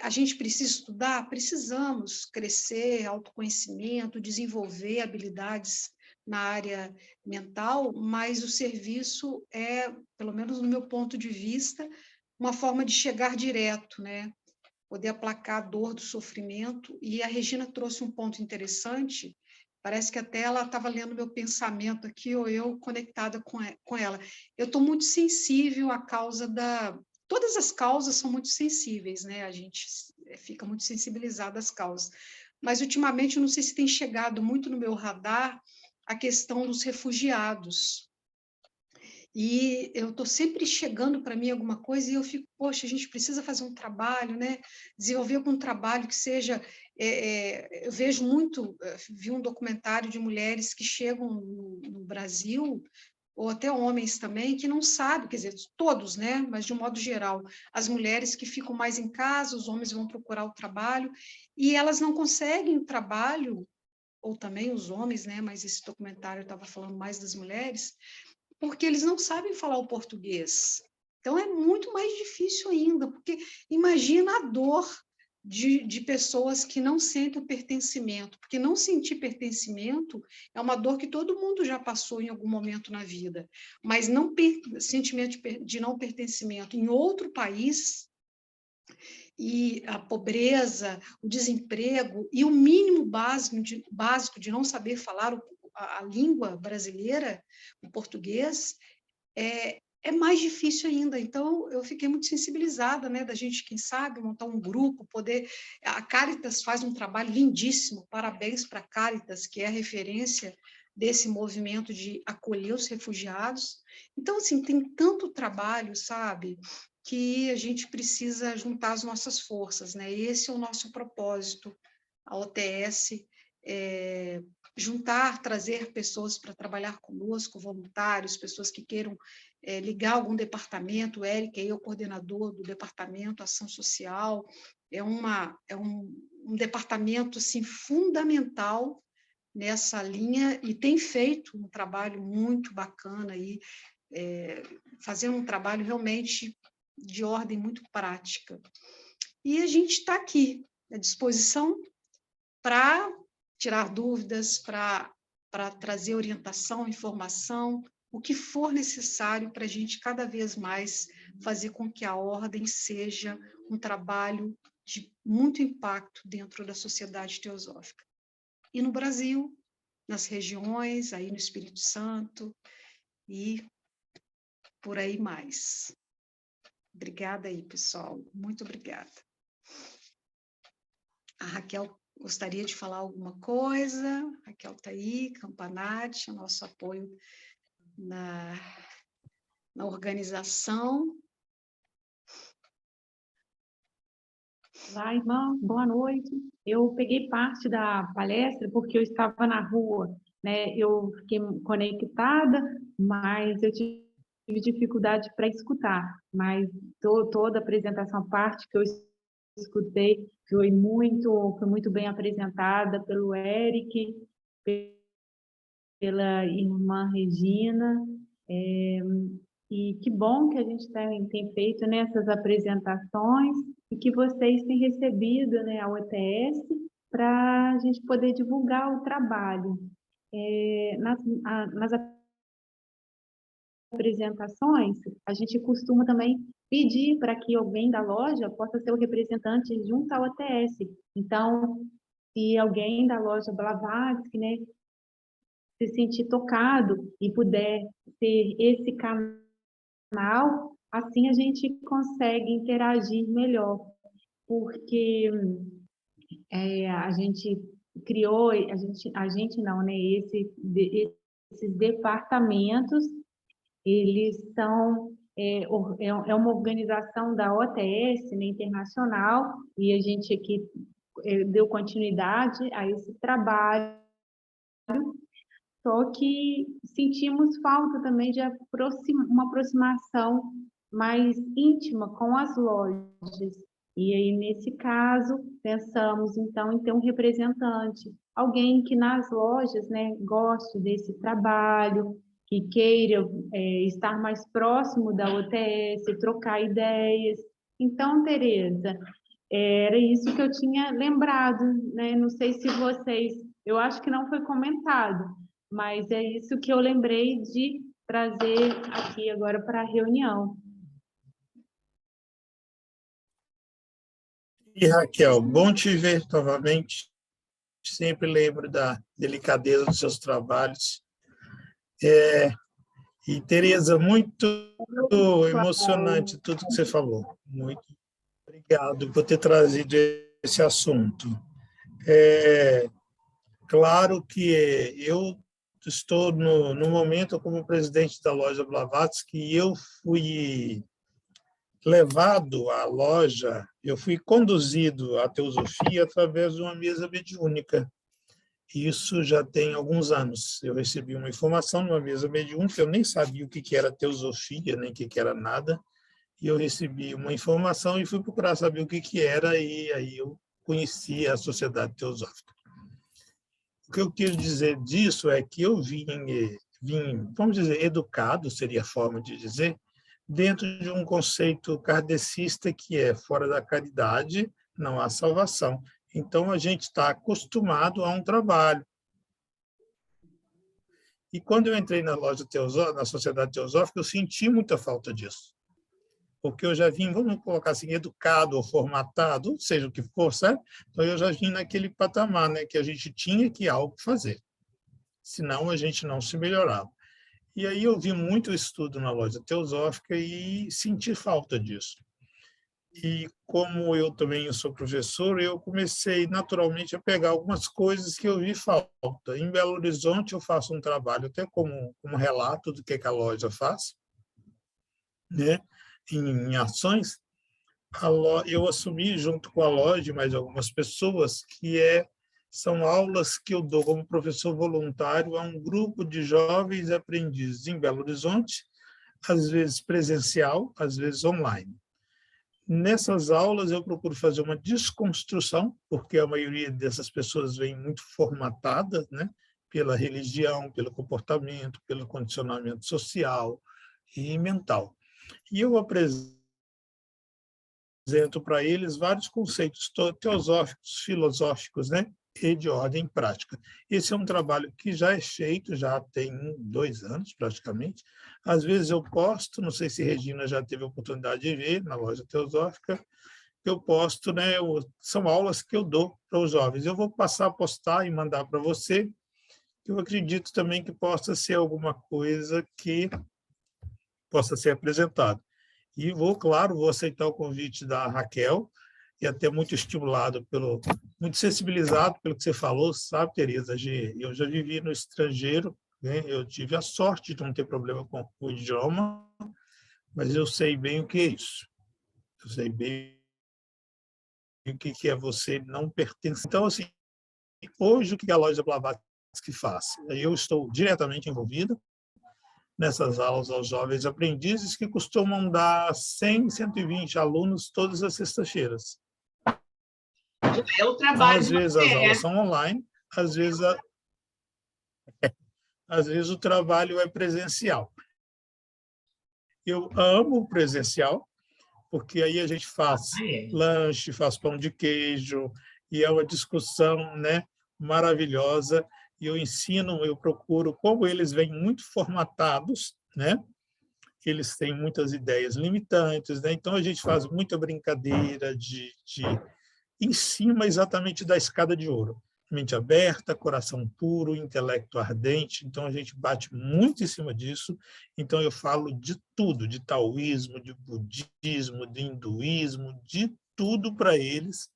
A gente precisa estudar? Precisamos crescer, autoconhecimento, desenvolver habilidades na área mental, mas o serviço é, pelo menos no meu ponto de vista, uma forma de chegar direto, né? Poder aplacar a dor do sofrimento. E a Regina trouxe um ponto interessante, parece que até ela estava lendo meu pensamento aqui, ou eu conectada com ela. Eu estou muito sensível à causa da... Todas as causas são muito sensíveis, né? A gente fica muito sensibilizada às causas. Mas, ultimamente, eu não sei se tem chegado muito no meu radar a questão dos refugiados. E eu estou sempre chegando para mim alguma coisa e eu fico, poxa, a gente precisa fazer um trabalho, né? Desenvolver algum trabalho que seja... eu vejo muito, vi um documentário de mulheres que chegam no Brasil, ou até homens também, que não sabem, quer dizer, todos, né? Mas de um modo geral, as mulheres que ficam mais em casa, os homens vão procurar o trabalho, e elas não conseguem o trabalho, ou também os homens, né? Mas esse documentário estava falando mais das mulheres, porque eles não sabem falar o português. Então, é muito mais difícil ainda, porque imagina a dor de pessoas que não sentem o pertencimento, porque não sentir pertencimento é uma dor que todo mundo já passou em algum momento na vida, mas não sentimento de não pertencimento em outro país, e a pobreza, o desemprego e o mínimo básico de não saber falar a língua brasileira, o português, é mais difícil ainda. Então, eu fiquei muito sensibilizada, né, da gente, quem sabe, montar um grupo, poder... A Caritas faz um trabalho lindíssimo, parabéns para a Caritas, que é a referência desse movimento de acolher os refugiados. Então, assim, tem tanto trabalho, sabe, que a gente precisa juntar as nossas forças, né? Esse é o nosso propósito, a OTS, juntar, trazer pessoas para trabalhar conosco, voluntários, pessoas que queiram ligar algum departamento. O Eric é o coordenador do departamento Ação Social, é um departamento assim, fundamental nessa linha, e tem feito um trabalho muito bacana aí, fazendo um trabalho realmente de ordem muito prática. E a gente está aqui, à disposição para tirar dúvidas, para trazer orientação, informação, o que for necessário para a gente cada vez mais fazer com que a ordem seja um trabalho de muito impacto dentro da sociedade teosófica. E no Brasil, nas regiões, aí no Espírito Santo, e por aí mais. Obrigada aí, pessoal. Muito obrigada. A Raquel gostaria de falar alguma coisa? A Raquel está aí, Campanati, o nosso apoio na organização. Olá, irmã, boa noite. Eu peguei parte da palestra porque eu estava na rua, né? Eu fiquei conectada, mas eu tive dificuldade para escutar. Mas toda a apresentação, parte que eu escutei, foi muito bem apresentada pelo Eric, pela irmã Regina. E que bom que a gente tem feito nessas apresentações e que vocês têm recebido, né, a OTS para a gente poder divulgar o trabalho. Nas apresentações, a gente costuma também pedir para que alguém da loja possa ser o representante junto à OTS. Então, se alguém da loja Blavatsky, né, se sentir tocado e puder ter esse canal, assim a gente consegue interagir melhor, porque a gente criou, a gente não, né? Esses departamentos, eles são uma organização da OTS, né, internacional, e a gente aqui deu continuidade a esse trabalho. Só que sentimos falta também de uma aproximação mais íntima com as lojas. E aí, nesse caso, pensamos, então, em ter um representante, alguém que nas lojas, né, goste desse trabalho, que queira estar mais próximo da OTS, trocar ideias. Então, Tereza, era isso que eu tinha lembrado, né? Não sei se vocês... Eu acho que não foi comentado, mas é isso que eu lembrei de trazer aqui agora para a reunião. E, Raquel, bom te ver novamente. Sempre lembro da delicadeza dos seus trabalhos. E, Tereza, muito emocionante tudo que você falou. Muito obrigado por ter trazido esse assunto. Claro que eu estou no momento como presidente da loja Blavatsky e eu fui levado à loja, eu fui conduzido à teosofia através de uma mesa mediúnica. Isso já tem alguns anos. Eu recebi uma informação numa mesa mediúnica, eu nem sabia o que era teosofia, nem o que era nada, e eu recebi uma informação e fui procurar saber o que era, e aí eu conheci a Sociedade Teosófica. O que eu quero dizer disso é que eu vim, vamos dizer, educado, seria a forma de dizer, dentro de um conceito kardecista que é fora da caridade, não há salvação. Então, a gente está acostumado a um trabalho. E quando eu entrei na loja teosófica, na Sociedade Teosófica, eu senti muita falta disso. Porque eu já vim, vamos colocar assim, educado ou formatado, seja o que for, certo? Então, eu já vim naquele patamar, né, que a gente tinha que algo fazer. Senão, a gente não se melhorava. E aí eu vi muito estudo na loja teosófica e senti falta disso. E como eu também sou professor, eu comecei naturalmente a pegar algumas coisas que eu vi falta. Em Belo Horizonte eu faço um trabalho até como relato do que a loja faz, né? Em ações. Eu assumi junto com a loja, mais algumas pessoas, são aulas que eu dou como professor voluntário a um grupo de jovens aprendizes em Belo Horizonte, às vezes presencial, às vezes online. Nessas aulas, eu procuro fazer uma desconstrução, porque a maioria dessas pessoas vem muito formatada, né, pela religião, pelo comportamento, pelo condicionamento social e mental. E eu apresento para eles vários conceitos teosóficos, filosóficos, né, e de ordem prática. Esse é um trabalho que já é feito, já tem 2 anos, praticamente. Às vezes eu posto, não sei se Regina já teve a oportunidade de ver na loja teosófica, eu posto, né, são aulas que eu dou para os jovens. Eu vou passar a postar e mandar para você, que eu acredito também que possa ser alguma coisa que possa ser apresentada. E vou aceitar o convite da Raquel, e até muito estimulado, muito sensibilizado pelo que você falou, sabe, Tereza? Eu já vivi no estrangeiro, né? Eu tive a sorte de não ter problema com o idioma, mas eu sei bem o que é isso. Eu sei bem o que é você não pertencer. Então, assim, hoje o que a loja Blavatsky faz? Eu estou diretamente envolvido nessas aulas aos jovens aprendizes, que costumam dar 100, 120 alunos todas as sextas-feiras. É o trabalho. Então, às vezes as aulas são online, às vezes o trabalho é presencial. Eu amo o presencial, porque aí a gente faz lanche, faz pão de queijo, e é uma discussão, né, maravilhosa. E eu procuro, como eles vêm muito formatados, né, eles têm muitas ideias limitantes, né? Então a gente faz muita brincadeira em cima exatamente da escada de ouro. Mente aberta, coração puro, intelecto ardente. Então a gente bate muito em cima disso. Então eu falo de tudo, de taoísmo, de budismo, de hinduísmo, de tudo para eles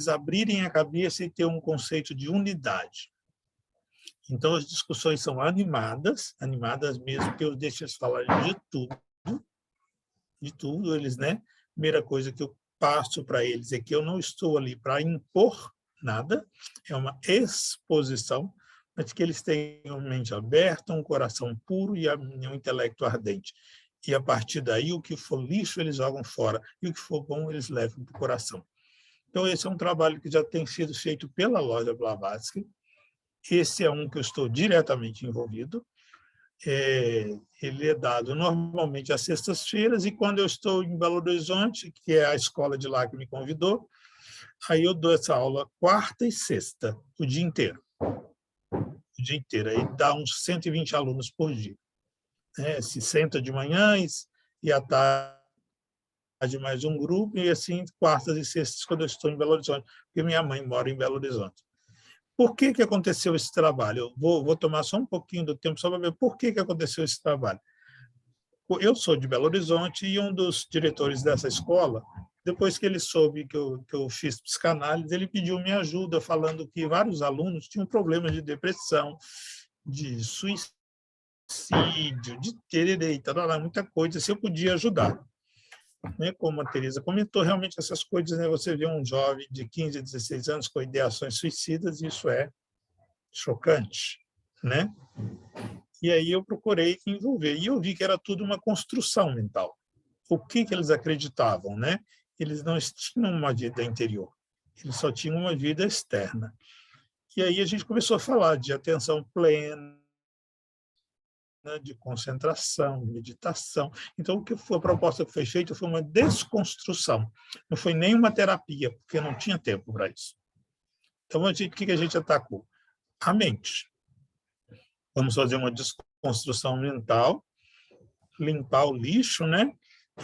abrirem a cabeça e ter um conceito de unidade. Então, as discussões são animadas mesmo, que eu deixo eles falarem de tudo. Eles, né? Primeira coisa que eu passo para eles é que eu não estou ali para impor nada, é uma exposição, mas que eles tenham mente aberta, um coração puro e um intelecto ardente. E, a partir daí, o que for lixo, eles jogam fora, e o que for bom, eles levam para o coração. Então, esse é um trabalho que já tem sido feito pela loja Blavatsky. Esse é um que eu estou diretamente envolvido. ele é dado normalmente às sextas-feiras, e quando eu estou em Belo Horizonte, que é a escola de lá que me convidou, aí eu dou essa aula quarta e sexta, o dia inteiro. O dia inteiro. Aí dá uns 120 alunos por dia. Se senta de manhã e à tarde mais um grupo, e assim, quartas e sextas, quando eu estou em Belo Horizonte, porque minha mãe mora em Belo Horizonte. Por que aconteceu esse trabalho? Eu vou tomar só um pouquinho do tempo só para ver por que aconteceu esse trabalho. Eu sou de Belo Horizonte, e um dos diretores dessa escola, depois que ele soube que eu fiz psicanálise, ele pediu minha ajuda, falando que vários alunos tinham problemas de depressão, de suicídio, de tererê, muita coisa, se eu podia ajudar. Como a Teresa comentou, realmente essas coisas, você vê um jovem de 15, 16 anos com ideações suicidas, isso é chocante, né? E aí eu procurei envolver, e eu vi que era tudo uma construção mental. O que eles acreditavam, né? Eles não tinham uma vida interior, eles só tinham uma vida externa. E aí a gente começou a falar de atenção plena, de concentração, meditação. Então, o que foi a proposta que foi feita foi uma desconstrução. Não foi nem uma terapia, porque não tinha tempo para isso. Então, o que a gente atacou? A mente. Vamos fazer uma desconstrução mental, limpar o lixo, né?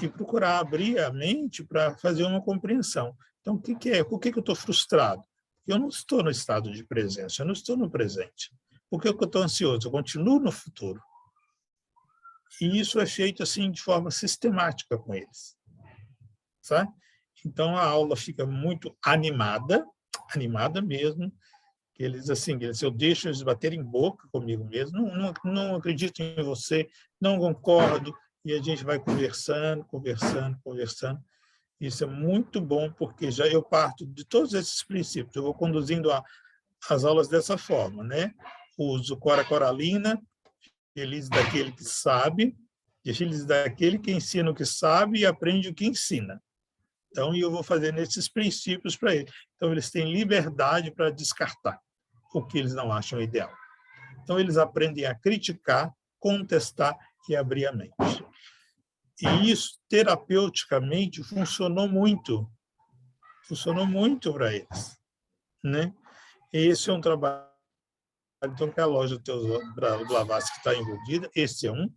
E procurar abrir a mente para fazer uma compreensão. Então, o que é? Por que eu estou frustrado? Eu não estou no estado de presença, eu não estou no presente. Por que eu estou ansioso? Eu continuo no futuro. E isso é feito assim de forma sistemática com eles, sabe? Então a aula fica muito animada mesmo. Eles eu deixo eles baterem boca comigo mesmo, não acredito em você, não concordo, e a gente vai conversando. Isso é muito bom, porque já eu parto de todos esses princípios, eu vou conduzindo as aulas dessa forma, né? Uso Cora Coralina, feliz daquele que sabe, e feliz daquele que ensina o que sabe e aprende o que ensina. Então, eu vou fazer nesses princípios para eles. Então, eles têm liberdade para descartar o que eles não acham ideal. Então, eles aprendem a criticar, contestar e abrir a mente. E isso, terapeuticamente, funcionou muito para eles, né? Esse é um trabalho, então, que a loja Blavatsky está envolvida, esse é um.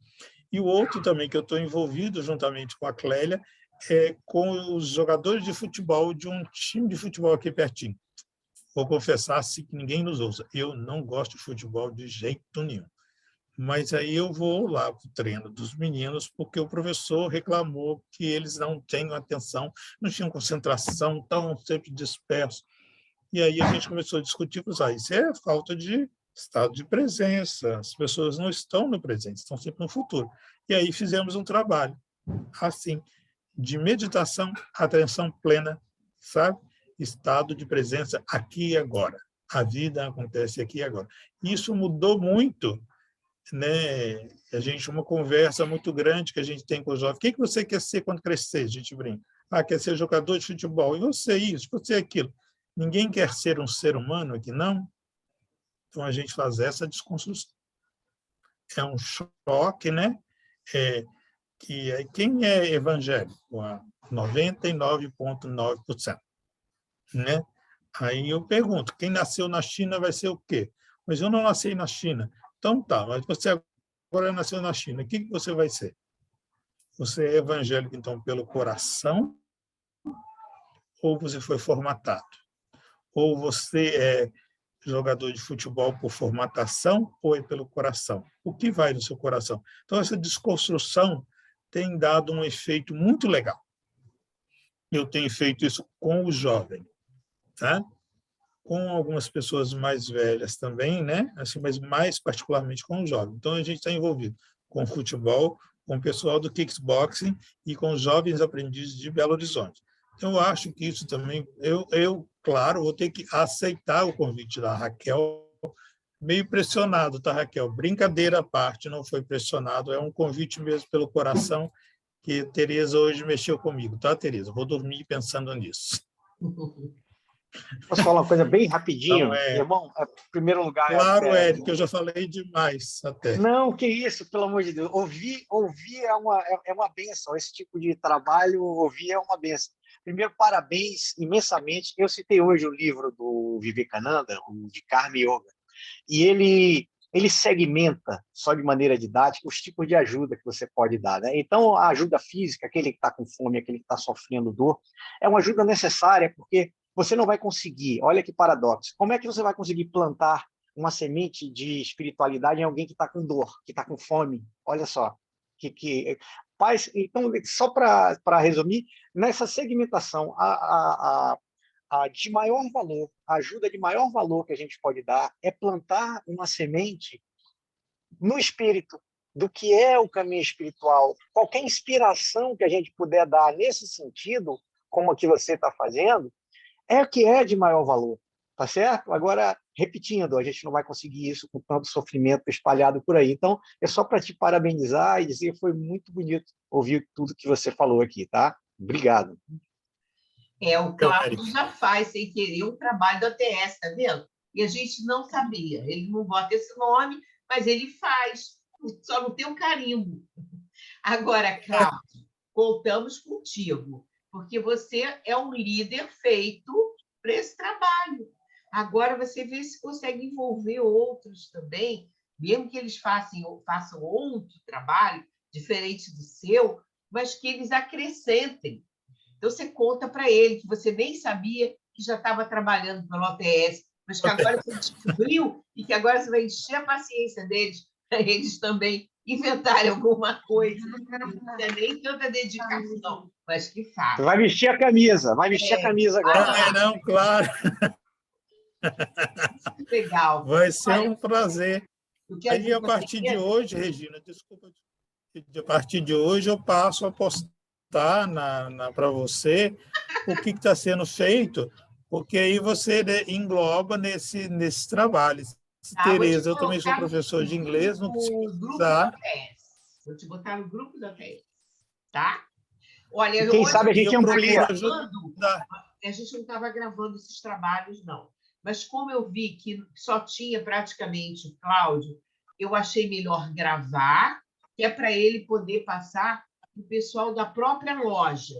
E o outro também que eu estou envolvido, juntamente com a Clélia, é com os jogadores de futebol de um time de futebol aqui pertinho. Vou confessar assim, que ninguém nos ouça. Eu não gosto de futebol de jeito nenhum. Mas aí eu vou lá para o treino dos meninos, porque o professor reclamou que eles não tinham atenção, não tinham concentração, estavam sempre dispersos. E aí a gente começou a discutir, isso é falta de estado de presença, as pessoas não estão no presente, estão sempre no futuro. E aí fizemos um trabalho, assim, de meditação, atenção plena, sabe? Estado de presença aqui e agora. A vida acontece aqui e agora. Isso mudou muito, né? Uma conversa muito grande que a gente tem com os jovens. O que você quer ser quando crescer? A gente brinca. Quer ser jogador de futebol. E você isso, você aquilo. Ninguém quer ser um ser humano aqui, não? Então, a gente faz essa desconstrução. É um choque, né? Quem é evangélico? 99,9%. Né? Aí eu pergunto, quem nasceu na China vai ser o quê? Mas eu não nasci na China. Então tá, mas você agora nasceu na China, o que você vai ser? Você é evangélico, então, pelo coração? Ou você foi formatado? Ou você é jogador de futebol por formatação ou é pelo coração? O que vai no seu coração? Então, essa desconstrução tem dado um efeito muito legal. Eu tenho feito isso com o jovem, tá? Com algumas pessoas mais velhas também, né? Assim, mas mais particularmente com o jovem. Então, a gente está envolvido com futebol, com o pessoal do kickboxing e com os jovens aprendizes de Belo Horizonte. Então, eu acho que isso também, claro, vou ter que aceitar o convite da Raquel, meio pressionado, tá, Raquel? Brincadeira à parte, não foi pressionado, é um convite mesmo pelo coração, que Tereza hoje mexeu comigo, tá, Tereza? Vou dormir pensando nisso. Posso falar uma coisa bem rapidinho? Então, Irmão, em primeiro lugar... claro, Érico, eu já falei demais até. Não, que isso, pelo amor de Deus. Ouvir é uma bênção. Esse tipo de trabalho, ouvir é uma bênção. Primeiro, parabéns imensamente. Eu citei hoje o livro do Vivekananda, o de Karma Yoga, e ele segmenta, só de maneira didática, os tipos de ajuda que você pode dar, né? Então, a ajuda física, aquele que está com fome, aquele que está sofrendo dor, é uma ajuda necessária, porque você não vai conseguir, olha que paradoxo, como é que você vai conseguir plantar uma semente de espiritualidade em alguém que está com dor, que está com fome? Olha só. Paz, então, só para resumir, nessa segmentação, a de maior valor, a ajuda de maior valor que a gente pode dar é plantar uma semente no espírito, do que é o caminho espiritual. Qualquer inspiração que a gente puder dar nesse sentido, como a que você está fazendo, é o que é de maior valor, tá certo? Agora, repetindo, a gente não vai conseguir isso com tanto sofrimento espalhado por aí. Então, é só para te parabenizar e dizer que foi muito bonito ouvir tudo que você falou aqui, tá? Obrigado. O Cláudio já faz, sem querer, um trabalho do ATS, tá vendo? E a gente não sabia. Ele não bota esse nome, mas ele faz. Só não tem um carimbo. Agora, Cláudio, voltamos contigo, porque você é um líder feito para esse trabalho. Agora você vê se consegue envolver outros também, mesmo que eles façam outro trabalho, diferente do seu, mas que eles acrescentem. Então, você conta para ele que você nem sabia que já estava trabalhando pelo OTS, mas que agora você descobriu e que agora você vai encher a paciência deles para eles também inventarem alguma coisa. Não é nem tanta dedicação, mas que façam. Vai vestir a camisa, agora. Não, claro. Legal. Vai ser um prazer. Aí, a partir de hoje, Regina, desculpa, a partir de hoje eu passo a postar para você o que está sendo feito, porque aí você engloba nesse trabalho. Tereza, eu também sou professor de inglês, não precisa. Vou te botar no grupo da TES, tá? Olha, quem sabe a gente amplia. A gente não estava gravando esses trabalhos, não. Mas como eu vi que só tinha praticamente o Cláudio, eu achei melhor gravar, que é para ele poder passar para o pessoal da própria loja.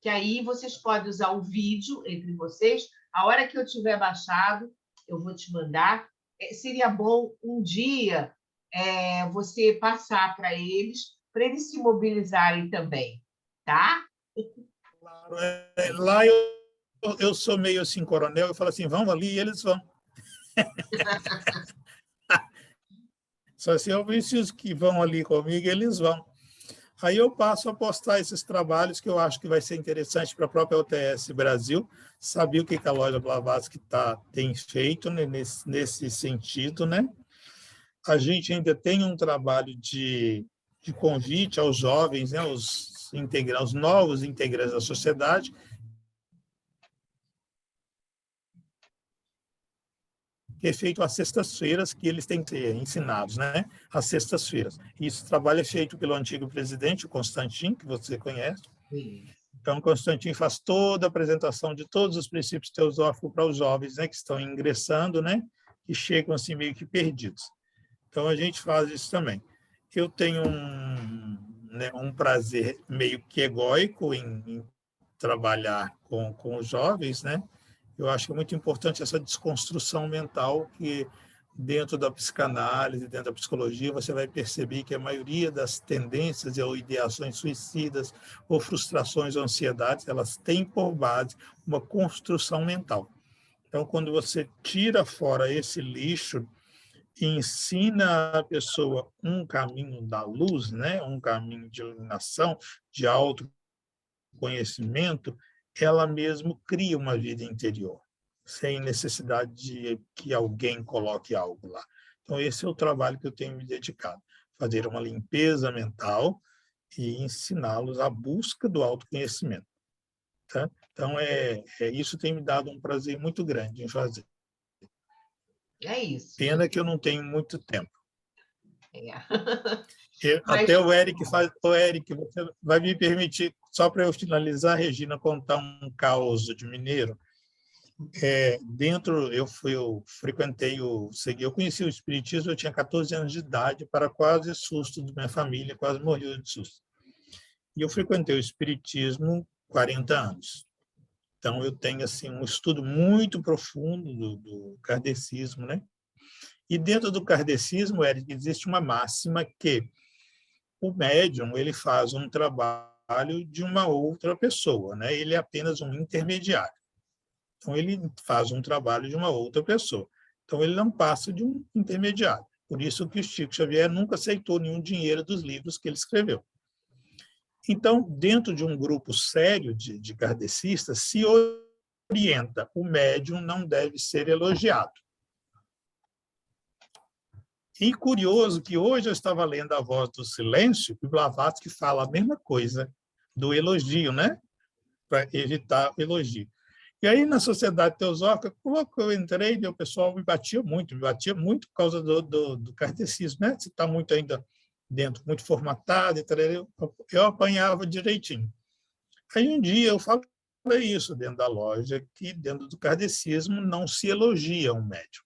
Que aí vocês podem usar o vídeo entre vocês. A hora que eu tiver baixado, eu vou te mandar. Seria bom um dia você passar para eles se mobilizarem também, tá? Claro, lá eu sou meio assim, coronel, eu falo assim, vamos ali, e eles vão. Só assim, eu preciso que vão ali comigo, eles vão. Aí eu passo a postar esses trabalhos que eu acho que vai ser interessante para a própria OTS Brasil, saber o que a loja Blavatsky tem feito, né, nesse sentido, né? A gente ainda tem um trabalho de convite aos jovens, né, os novos integrantes da sociedade, que é feito às sextas-feiras, que eles têm que ser ensinados, né? Às sextas-feiras. Esse trabalho é feito pelo antigo presidente, o Constantin, que você conhece. Sim. Então, o Constantin faz toda a apresentação de todos os princípios teosóficos para os jovens, né, que estão ingressando, né, que chegam assim meio que perdidos. Então, a gente faz isso também. Eu tenho um prazer meio que egóico em trabalhar com os jovens, né? Eu acho que é muito importante essa desconstrução mental que, dentro da psicanálise, dentro da psicologia, você vai perceber que a maioria das tendências ou ideações suicidas ou frustrações ou ansiedades, elas têm por base uma construção mental. Então, quando você tira fora esse lixo e ensina a pessoa um caminho da luz, né? Um caminho de iluminação, de autoconhecimento, ela mesmo cria uma vida interior, sem necessidade de que alguém coloque algo lá. Então, esse é o trabalho que eu tenho me dedicado, fazer uma limpeza mental e ensiná-los a busca do autoconhecimento. Tá? Então, isso tem me dado um prazer muito grande em fazer. É isso. Pena que eu não tenho muito tempo. Mas... Até o Eric você vai me permitir, só para eu finalizar, Regina, contar um caos de mineiro. eu conheci o Espiritismo, eu tinha 14 anos de idade, para quase susto da minha família, quase morri de susto. E eu frequentei o Espiritismo 40 anos. Então, eu tenho assim, um estudo muito profundo do kardecismo, né? E dentro do kardecismo, Eric, existe uma máxima que o médium ele faz um trabalho de uma outra pessoa, né? Ele é apenas um intermediário. Então, ele faz um trabalho de uma outra pessoa. Então, ele não passa de um intermediário. Por isso que o Chico Xavier nunca aceitou nenhum dinheiro dos livros que ele escreveu. Então, dentro de um grupo sério de kardecistas, se orienta, o médium não deve ser elogiado. E curioso que hoje eu estava lendo A Voz do Silêncio, e o Blavatsky fala a mesma coisa do elogio, né? Para evitar o elogio. E aí, na Sociedade Teosófica, quando eu entrei, o pessoal me batia muito por causa do kardecismo, né? Você está muito ainda dentro, muito formatado, eu apanhava direitinho. Aí, um dia, eu falei isso dentro da loja, que dentro do kardecismo não se elogia um médium.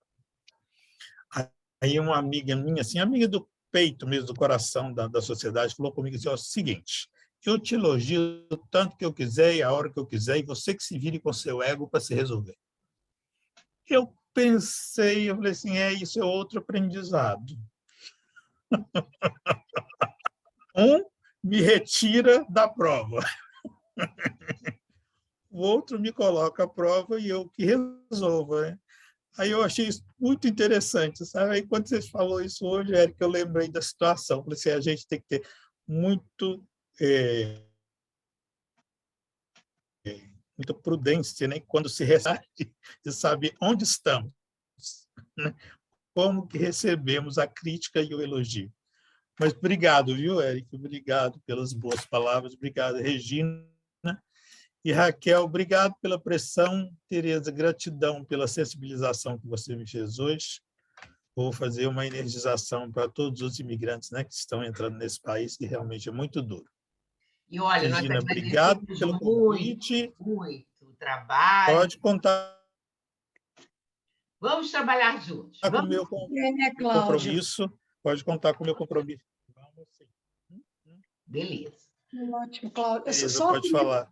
Aí, uma amiga minha, assim, amiga do peito mesmo, do coração da sociedade, falou comigo assim, ó, o seguinte, eu te elogio o tanto que eu quiser e a hora que eu quiser, e você que se vire com seu ego para se resolver. Eu pensei, eu falei assim, isso é outro aprendizado. Me retira da prova. O outro me coloca a prova e eu que resolvo, né? Aí eu achei isso muito interessante, sabe? Aí quando você falou isso hoje, Eric, eu lembrei da situação. Falei assim, a gente tem que ter muita prudência, né? Quando se recebe, de saber onde estamos, né? Como que recebemos a crítica e o elogio. Mas obrigado, viu, Eric? Obrigado pelas boas palavras. Obrigado, Regina. E Raquel, obrigado pela pressão. Tereza, gratidão pela sensibilização que você me fez hoje. Vou fazer uma energização para todos os imigrantes, né, que estão entrando nesse país, que realmente é muito duro. E olha, Regina, nós obrigado agradecemos pelo convite. muito trabalho. Pode contar Vamos trabalhar juntos. com o Vamos? meu compromisso. Pode contar com o meu compromisso. Vamos sim. Beleza. Ótimo, Cláudio. Beleza, pode falar.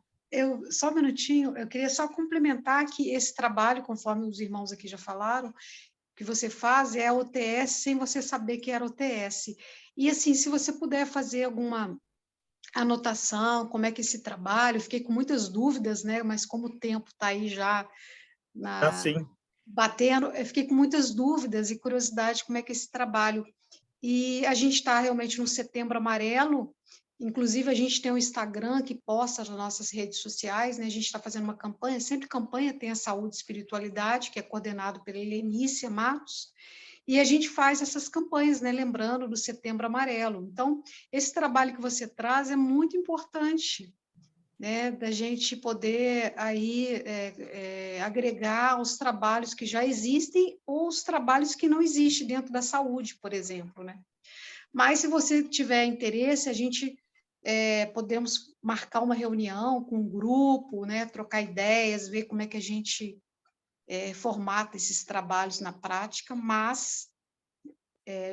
Só um minutinho, eu queria só complementar que esse trabalho, conforme os irmãos aqui já falaram, que você faz é a OTS sem você saber que era OTS. E, assim, se você puder fazer alguma anotação, como é que esse trabalho, fiquei com muitas dúvidas, né? Mas como o tempo está aí já batendo, eu fiquei com muitas dúvidas e curiosidade como é que esse trabalho. E a gente está realmente no Setembro Amarelo, inclusive a gente tem um Instagram que posta nas nossas redes sociais, né? A gente está fazendo uma campanha, sempre campanha tem a saúde e espiritualidade, que é coordenado pela Helenícia Matos, e a gente faz essas campanhas, né? Lembrando do Setembro Amarelo. Então, esse trabalho que você traz é muito importante, né, da gente poder aí agregar os trabalhos que já existem ou os trabalhos que não existem dentro da saúde, por exemplo, né? Mas, se você tiver interesse, a gente podemos marcar uma reunião com um grupo, né, trocar ideias, ver como é que a gente formata esses trabalhos na prática, mas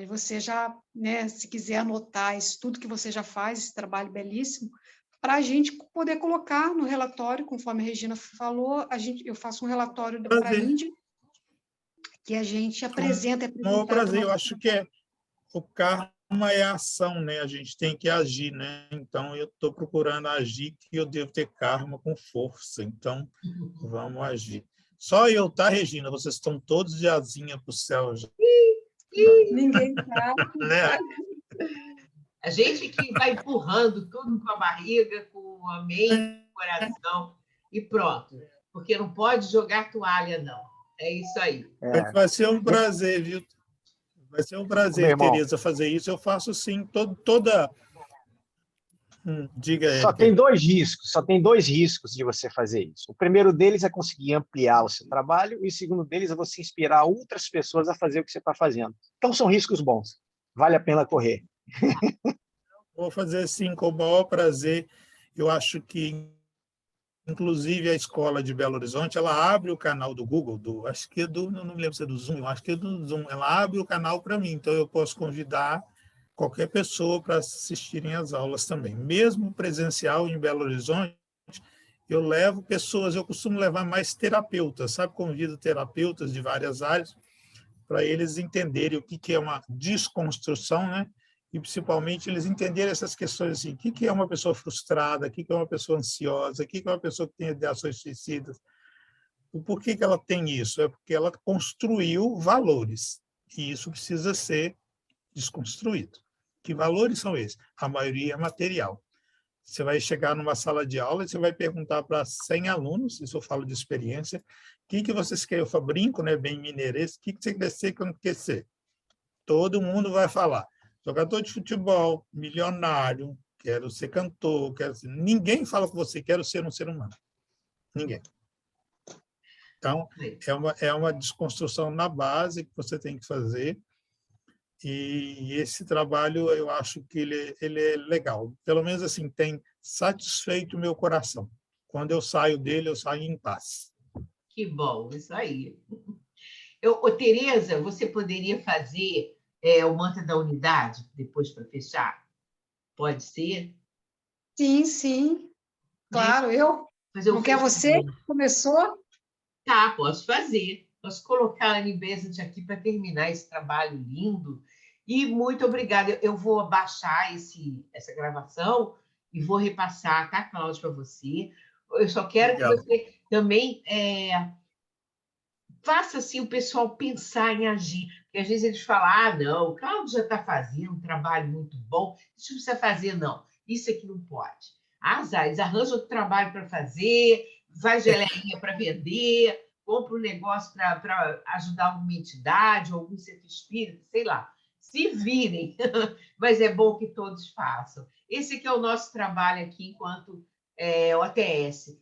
você já, né, se quiser anotar isso tudo que você já faz, esse trabalho belíssimo, para a gente poder colocar no relatório, conforme a Regina falou, eu faço um relatório para a Índia, que a gente apresenta. Com o prazer, eu acho que o karma é a ação, né? A gente tem que agir, né? Então, eu estou procurando agir, que eu devo ter karma com força. Então, vamos agir. Só eu, tá, Regina? Vocês estão todos de asinha para o céu já. Ninguém sabe. Né? A gente que vai empurrando tudo com a barriga, com a mente, com o coração, e pronto. Porque não pode jogar toalha, não. É isso aí. Vai ser um prazer, viu? Vai ser um prazer, Tereza, fazer isso. Eu faço, sim, toda... Diga, Só tem dois riscos de você fazer isso. O primeiro deles é conseguir ampliar o seu trabalho e o segundo deles é você inspirar outras pessoas a fazer o que você está fazendo. Então, são riscos bons. Vale a pena correr. Vou fazer, sim, com o maior prazer. Eu acho que Inclusive, a escola de Belo Horizonte, ela abre o canal do Google, acho que não me lembro se é do Zoom, acho que é do Zoom, ela abre o canal para mim, então eu posso convidar qualquer pessoa para assistirem às aulas também. Mesmo presencial em Belo Horizonte, eu levo pessoas, eu costumo levar mais terapeutas, sabe? Convido terapeutas de várias áreas para eles entenderem o que é uma desconstrução, né? E, principalmente, eles entenderem essas questões assim, o que é uma pessoa frustrada, o que é uma pessoa ansiosa, o que é uma pessoa que tem ideações suicidas. Por que ela tem isso? É porque ela construiu valores, e isso precisa ser desconstruído. Que valores são esses? A maioria é material. Você vai chegar numa sala de aula e você vai perguntar para 100 alunos, isso eu falo de experiência, o que vocês querem? Eu brinco, né, bem mineirês, o que você quer ser quando quer ser? Todo mundo vai falar. Jogador de futebol, milionário, quero ser cantor, quero ser... Ninguém fala com você, quero ser um ser humano. Ninguém. Então, é uma desconstrução na base que você tem que fazer, e esse trabalho, eu acho que ele é legal. Pelo menos, assim, tem satisfeito o meu coração. Quando eu saio dele, eu saio em paz. Que bom, isso aí. Tereza, você poderia fazer o mantra da unidade, depois para fechar? Pode ser? Sim, sim. Claro, eu. Não quer você? Começou? Tá, posso fazer. Posso colocar a Annie Besant aqui para terminar esse trabalho lindo. E muito obrigada. Eu vou baixar essa gravação e vou repassar, tá, Cláudio, para você. Eu só quero que você também faça assim, o pessoal pensar em agir. Porque às vezes eles falam, não, o Cláudio já está fazendo um trabalho muito bom, isso não precisa fazer, não. Isso aqui não pode. Eles arranjam outro trabalho para fazer, faz geleinha para vender, compra um negócio para ajudar alguma entidade, algum centro espírita, sei lá. Se virem, mas é bom que todos façam. Esse aqui é o nosso trabalho aqui enquanto OTS,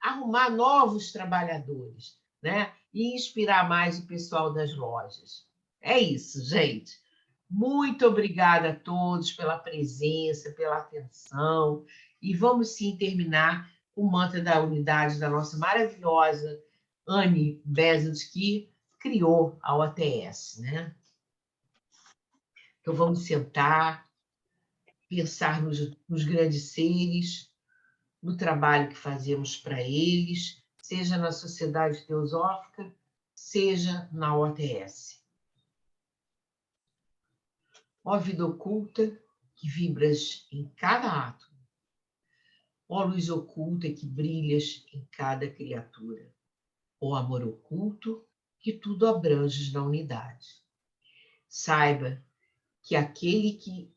arrumar novos trabalhadores, né? E inspirar mais o pessoal das lojas. É isso, gente. Muito obrigada a todos pela presença, pela atenção. E vamos sim terminar com o mantra da unidade da nossa maravilhosa Annie Besant, que criou a OTS, né? Então vamos sentar, pensar nos grandes seres, no trabalho que fazemos para eles, seja na Sociedade Teosófica, seja na OTS. Ó vida oculta que vibras em cada átomo, ó luz oculta que brilhas em cada criatura, ó amor oculto que tudo abranges na unidade. Saiba que aquele que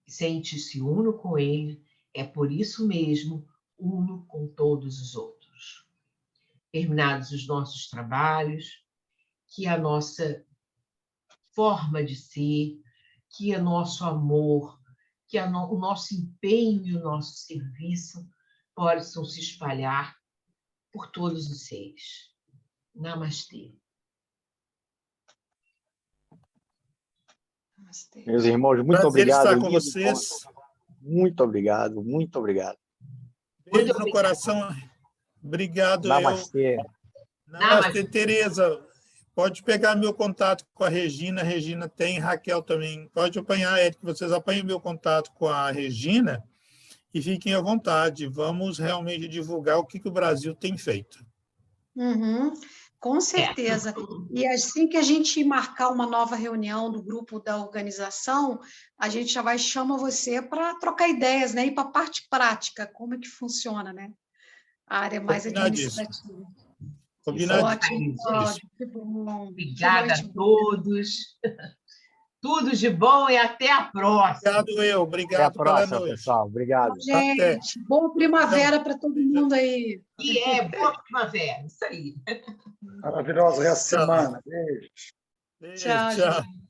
sente-se uno com ele é por isso mesmo uno com todos os outros. Terminados os nossos trabalhos, que a nossa forma de ser, que o nosso amor, que o nosso empenho e o nosso serviço possam se espalhar por todos os seres. Namastê. Meus irmãos, muito Prazer obrigado. Estar com vocês. Muito obrigado, muito obrigado. Beijo no coração. Obrigado. Namastê. Namastê, Tereza. Pode pegar meu contato com a Regina. A Regina tem, Raquel também. Pode apanhar, Érico. Vocês apanhem meu contato com a Regina e fiquem à vontade. Vamos realmente divulgar o que o Brasil tem feito. Uhum, com certeza. E assim que a gente marcar uma nova reunião do grupo da organização, a gente já vai chamar você para trocar ideias, né? E para a parte prática, como é que funciona, né? A área mais administrativa. Combinadíssimo. Ótimo, que bom. Obrigada a todos. Tudo de bom e até a próxima. Obrigado pela noite. Pessoal. Obrigado. Gente, até. Boa primavera para todo mundo aí. E boa primavera, isso aí. Maravilhosa essa semana. Beijo. Tchau, gente.